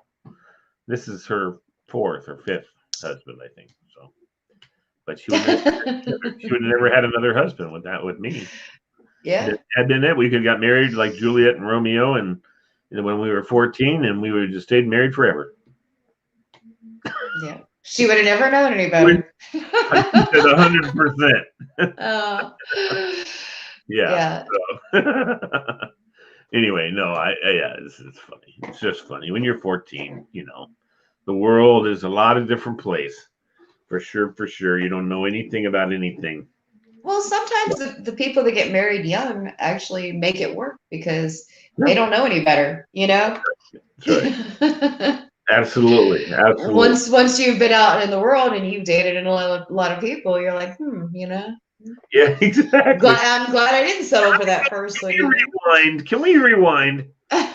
this is her 4th or 5th husband, I think. So, but she would have never had another husband with me. Yeah. Had been it, we could have got married like Juliet and Romeo, and when we were 14, and we would have just stayed married forever. Yeah. She would have never known any better. 100%. Yeah. So. Anyway, no, it's funny. It's just funny. When you're 14, you know, the world is a lot of different place. For sure. You don't know anything about anything. Well, sometimes the people that get married young actually make it work because they don't know any better, you know? That's right. Absolutely. Once you've been out in the world and you've dated a lot of people, you're like, you know. Yeah, exactly. I'm glad I didn't settle for that person. Can we rewind? 3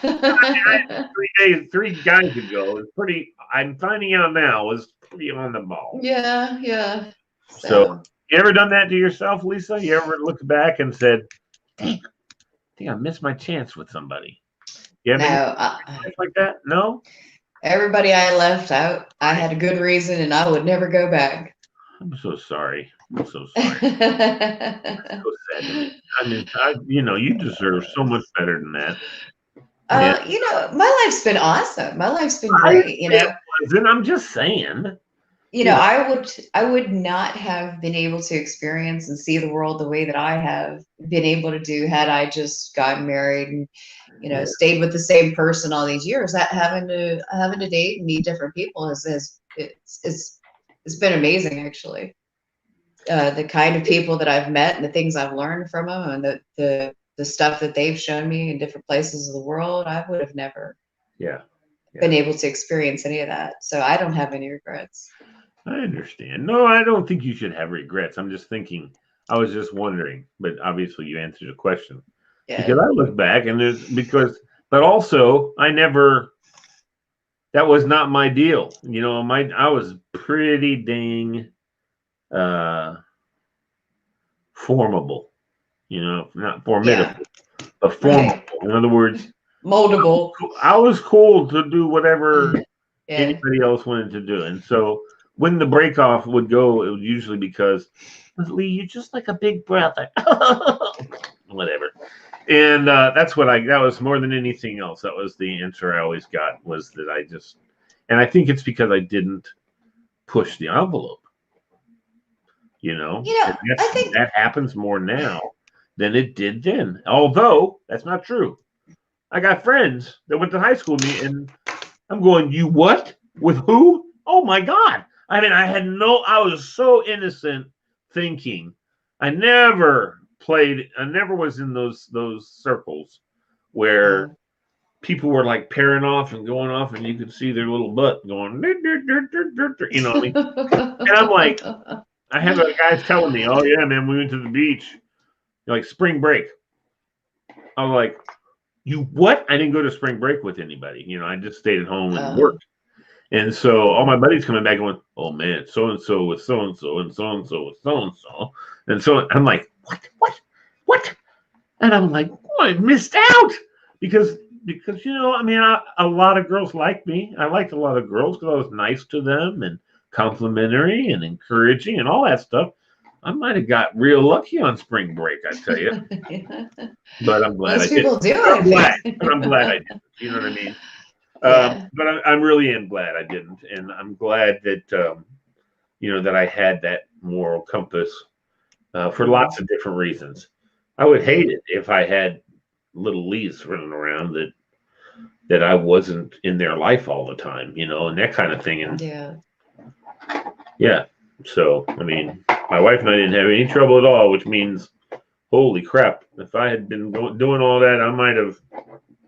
guys ago. It's pretty. I'm finding out now was pretty on the ball. Yeah. So you ever done that to yourself, Lisa? You ever looked back and said, "Dang, I think I missed my chance with somebody"? You ever like that? No. Everybody I left out, I had a good reason, and I would never go back. I'm so sorry. So sad to me. I mean, you deserve so much better than that. You know, my life's been awesome. My life's been great. You know, I'm just saying. You know, I would not have been able to experience and see the world the way that I have been able to do had I just gotten married and, you know, stayed with the same person all these years. That having to date and meet different people it's been amazing, actually. The kind of people that I've met and the things I've learned from them, and the stuff that they've shown me in different places of the world, I would have never been able to experience any of that. So I don't have any regrets. I understand. No, I don't think you should have regrets. I'm just thinking. I was just wondering, but obviously you answered the question because Yeah. I look back and there's but also I never. That was not my deal. I was pretty dang uh, formable. Not Yeah. formidable, but formable. Right. In other words, Moldable. I was cool to do whatever Yeah. anybody else wanted to do. And so when the break off would go, it would usually because Lee, you're just like a big brother. Whatever. And that was more than anything else. That was the answer I always got was that and I think it's because I didn't push the envelope. And I think that happens more now than it did then. Although that's not true. I got friends that went to high school with me, and I'm going, you what? With who? Oh my God. I mean, I was so innocent thinking. I never was in those circles where people were like pairing off and going off and you could see their little butt going, you know what I mean? And I'm like, I have guys telling me, oh yeah, man, we went to the beach, like spring break. I was like, you what? I didn't go to spring break with anybody. I just stayed at home and worked. And so all my buddies coming back going, oh man, so and so with so and so and so and so with so and so. And so I'm like, what? And I'm like, oh, I missed out because I mean, a lot of girls liked me. I liked a lot of girls because I was nice to them and complimentary and encouraging and all that stuff. I might have got real lucky on spring break, I tell you. But I'm glad most I people did. do. I'm glad I did. You know what I mean? Yeah. But I really am glad I didn't, and I'm glad that that I had that moral compass for lots of different reasons. I would hate it if I had little Lees running around that I wasn't in their life all the time, and that kind of thing. And yeah. So I mean, my wife and I didn't have any trouble at all, which means, holy crap! If I had been doing all that, I might have.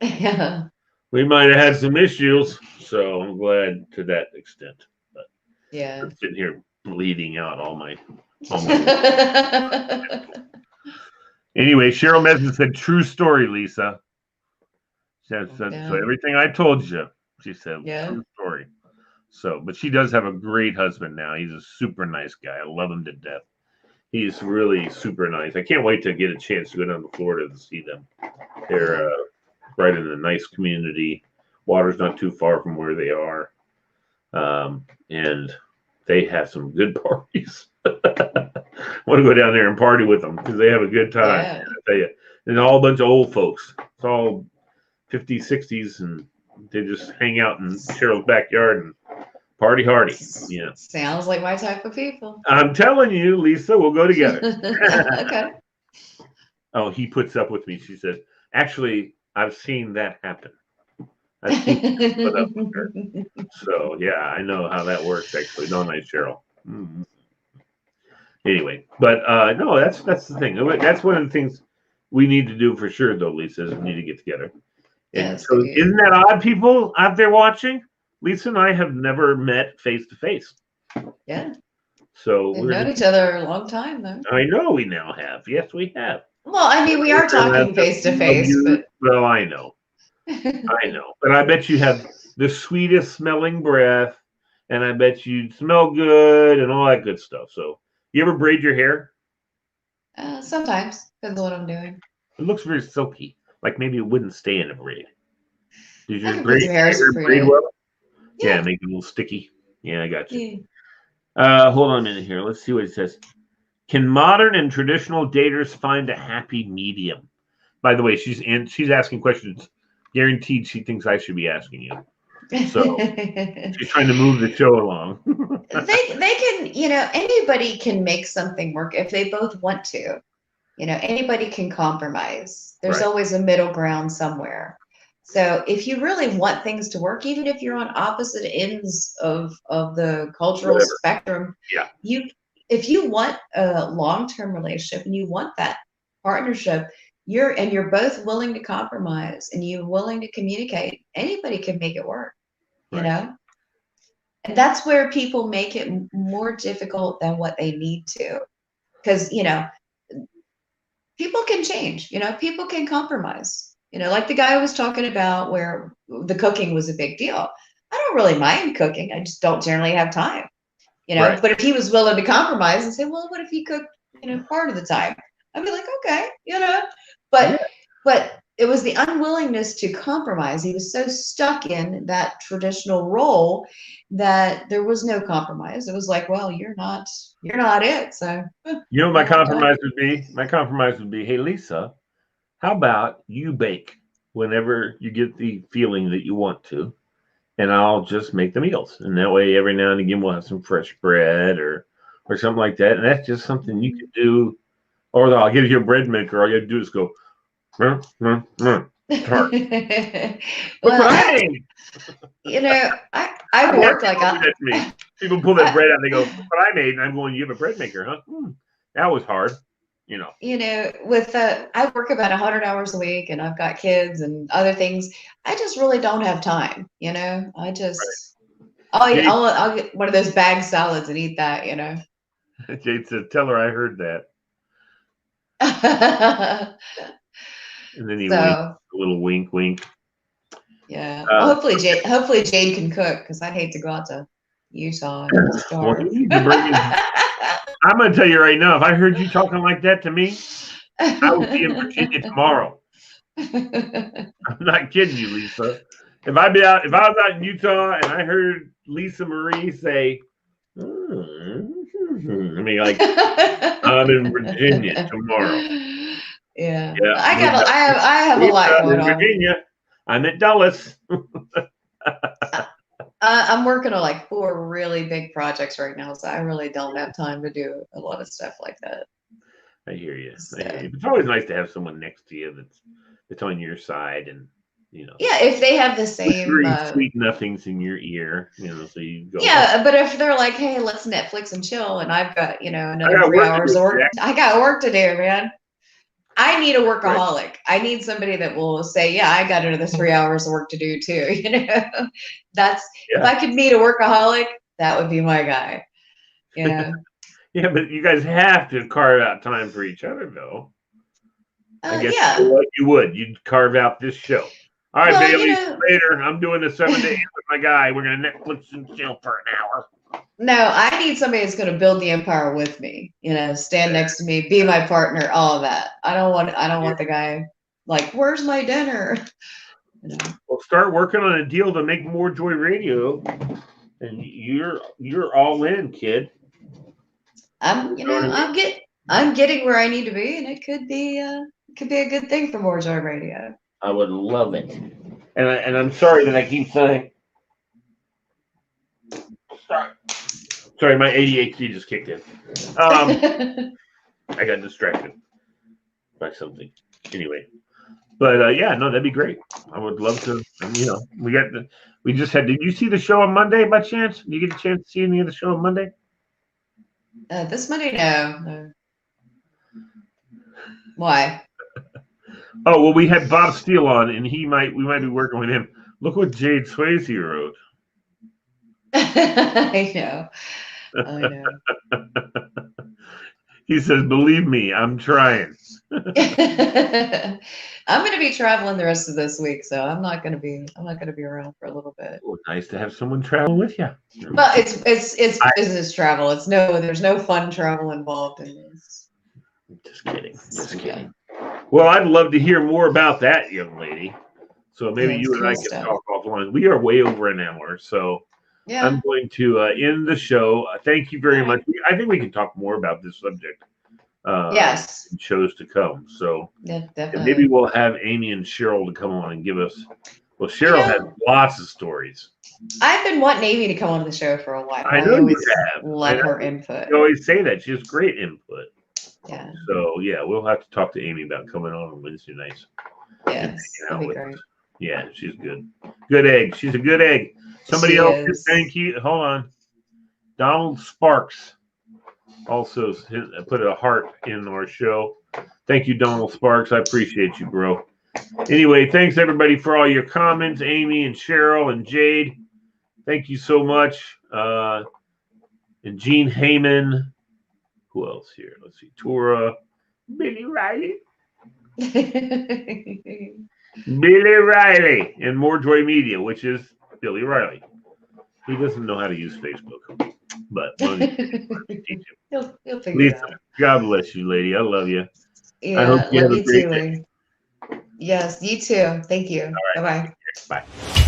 Yeah. We might have had some issues, so I'm glad to that extent. But yeah, I'm sitting here bleeding out all my. Anyway, Cheryl Mesden said, "True story, Lisa." She said, so everything I told you, she said, true story. So, but she does have a great husband now. He's a super nice guy. I love him to death. He's really super nice. I can't wait to get a chance to go down to Florida to see them. They're right in a nice community. Water's not too far from where they are. And they have some good parties. Want to go down there and party with them because they have a good time. Yeah. I tell you. And all a bunch of old folks. It's all 50s, 60s, and they just hang out in Cheryl's backyard and party hardy. Yeah. Sounds like my type of people. I'm telling you, Lisa, we'll go together. Okay. Oh, he puts up with me. She says, actually, I've seen that happen. I've seen that put up with her. So, yeah, I know how that works, actually. Don't I, Cheryl? Mm-hmm. Anyway, but no, that's the thing. That's one of the things we need to do for sure, though, Lisa, is we need to get together. And yes, so isn't that odd, people out there watching? Lisa and I have never met face to face. Yeah. So we've known each other a long time, though. I know we now have. Yes, we have. Well, I mean, we are talking face to face, but well, I know. I know. But I bet you have the sweetest smelling breath, and I bet you smell good and all that good stuff. So you ever braid your hair? Sometimes. Depends on what I'm doing. It looks very silky. Like maybe it wouldn't stay in a braid. Did your hair braid well? Yeah, make it a little sticky. Yeah, I got you. Yeah. Hold on a minute here. Let's see what it says. Can modern and traditional daters find a happy medium? By the way, she's asking questions. Guaranteed, she thinks I should be asking you. So she's trying to move the show along. they can, anybody can make something work if they both want to. Anybody can compromise. There's always a middle ground somewhere. So if you really want things to work, even if you're on opposite ends of the cultural spectrum, if you want a long-term relationship and you want that partnership, you're both willing to compromise and you're willing to communicate, anybody can make it work, you know? And that's where people make it more difficult than what they need to. Because, people can change, people can compromise. Like the guy was talking about where the cooking was a big deal. I don't really mind cooking. I just don't generally have time, Right. But if he was willing to compromise and say, well, what if he cooked, part of the time? I'd be like, okay, but it was the unwillingness to compromise. He was so stuck in that traditional role that there was no compromise. It was like, well, you're not it. So my compromise would be? My compromise would be, hey, Lisa, how about you bake whenever you get the feeling that you want to, and I'll just make the meals. And that way, every now and again, we'll have some fresh bread or something like that. And that's just something you could do. Or I'll give you a bread maker. All you have to do is go, tart. Well, I work like that to me. People pull that bread out and they go, what I made. And I'm going, you have a bread maker, huh? That was hard. With I work about 100 hours a week and I've got kids and other things. I just really don't have time. I just, I'll get one of those bag salads and eat that, Jade said, tell her I heard that. And then he winked, a little wink, wink. Yeah. Well, hopefully Jade can cook, because I'd hate to go out to Utah and starve. I'm going to tell you right now, if I heard you talking like that to me, I would be in Virginia tomorrow. I'm not kidding you, Lisa. If I was out in Utah and I heard Lisa Marie say, I mean, like, I'm in Virginia tomorrow. Yeah. I have a lot going on. Virginia. I'm at Dulles. I'm working on like 4 really big projects right now, so I really don't have time to do a lot of stuff like that. I hear you. It's always nice to have someone next to you that's on your side, and Yeah, if they have the same sweet nothings in your ear, so you go. Yeah, but if they're like, hey, let's Netflix and chill, and I've got another 3 hours of work, I got work to do, man. I need a workaholic. Right. I need somebody that will say, yeah, I got another 3 hours of work to do too. If I could meet a workaholic, that would be my guy. Yeah. Yeah, but you guys have to carve out time for each other, though. I guess you would. You'd carve out this show. All right, Bailey, later. I'm doing a 7 days with my guy. We're going to Netflix and chill for an hour. No, I need somebody that's going to build the empire with me. Stand next to me, be my partner, all of that. I don't want the guy like, where's my dinner? Well, start working on a deal to make MoreJoy Radio, and you're all in, kid. I'm getting where I need to be, and it could be a good thing for MoreJoy Radio. I would love it. And I'm sorry that I keep saying. Sorry, my ADHD just kicked in. I got distracted by something. Anyway, but that'd be great. I would love to. We just had. Did you see the show on Monday by chance? Did you get a chance to see any of the show on Monday? This Monday, no. Why? Oh well, we had Bob Steele on, and we might be working with him. Look what Jade Swayze wrote. I know. He says, "Believe me, I'm trying." I'm going to be traveling the rest of this week, so I'm not going to be around for a little bit. Well, nice to have someone travel with you. Well, it's business travel. There's no fun travel involved in this. Just kidding. Well, I'd love to hear more about that, young lady. So maybe you and I can talk offline. We are way over an hour, so I'm going to end the show. Thank you very much. I think we can talk more about this subject. Yes. In shows to come. So definitely. Maybe we'll have Amy and Cheryl to come on and give us. Well, Cheryl has lots of stories. I've been wanting Amy to come on the show for a while. I know you have. Love her input. You always say that. She has great input. Yeah. So we'll have to talk to Amy about coming on Wednesday nights. Yes, that'd be great. Yeah, she's good. Good egg. She's a good egg. Somebody else can thank you. Hold on. Donald Sparks also put a heart in our show. Thank you, Donald Sparks. I appreciate you, bro. Anyway, thanks everybody for all your comments. Amy and Cheryl and Jade, thank you so much. And Gene Heyman. Who else here? Let's see. Tura. Billy Riley. Billy Riley. And MoreJoy Media, which is Billy Riley. He doesn't know how to use Facebook. But one of these teach him. He'll figure it out. God bless you, lady. I love you. Yeah, I hope you love have you a great too, day. Larry. Yes, you too. Thank you. All right. Bye-bye. Bye.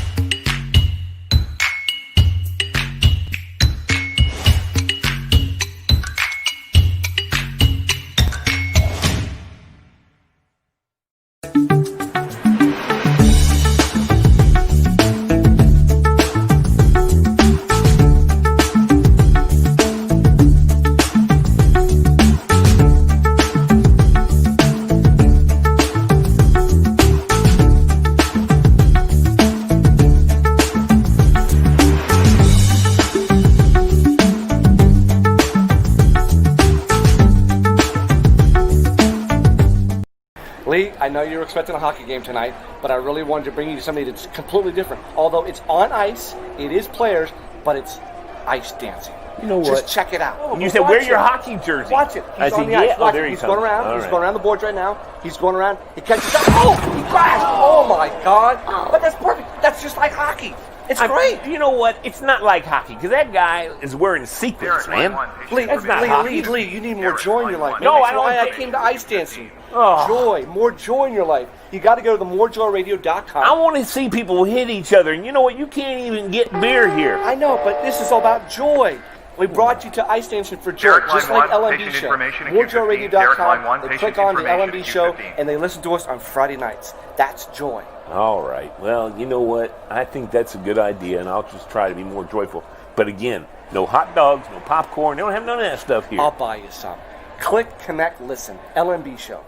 Lee, I know you were expecting a hockey game tonight, but I really wanted to bring you something that's completely different. Although it's on ice, it is players, but it's ice dancing. You know what? Just check it out. And you said, wear your hockey jersey. Watch it. He's I on said, the ice. yeah. Watch There it. he He's comes. going around. All He's right. going around the boards right now. He's going around. He catches up. Oh, he crashed. Oh, my God. But that's perfect. That's just like hockey. It's great. You know what? It's not like hockey, because that guy is wearing sequins, man. Lee, That's not hockey. Lee, you need more joy in your life. No, That's I don't why I think- came to ice dancing. Oh. Joy, more joy in your life. You got to go to the morejoyradio.com. I want to see people hit each other, and you know what? You can't even get beer here. I know, but this is all about joy. We brought you to Ice Dancing for Joy, Derek just line like one, LMB patient Show. information at Q15. Derek line one, MoreJoyradio.com. They patient click on the information LMB at Show, Q15. and they listen to us on Friday nights. That's joy. All right. Well, you know what? I think that's a good idea, and I'll just try to be more joyful. But again, no hot dogs, no popcorn. They don't have none of that stuff here. I'll buy you some. Click, connect, listen. LMB Show.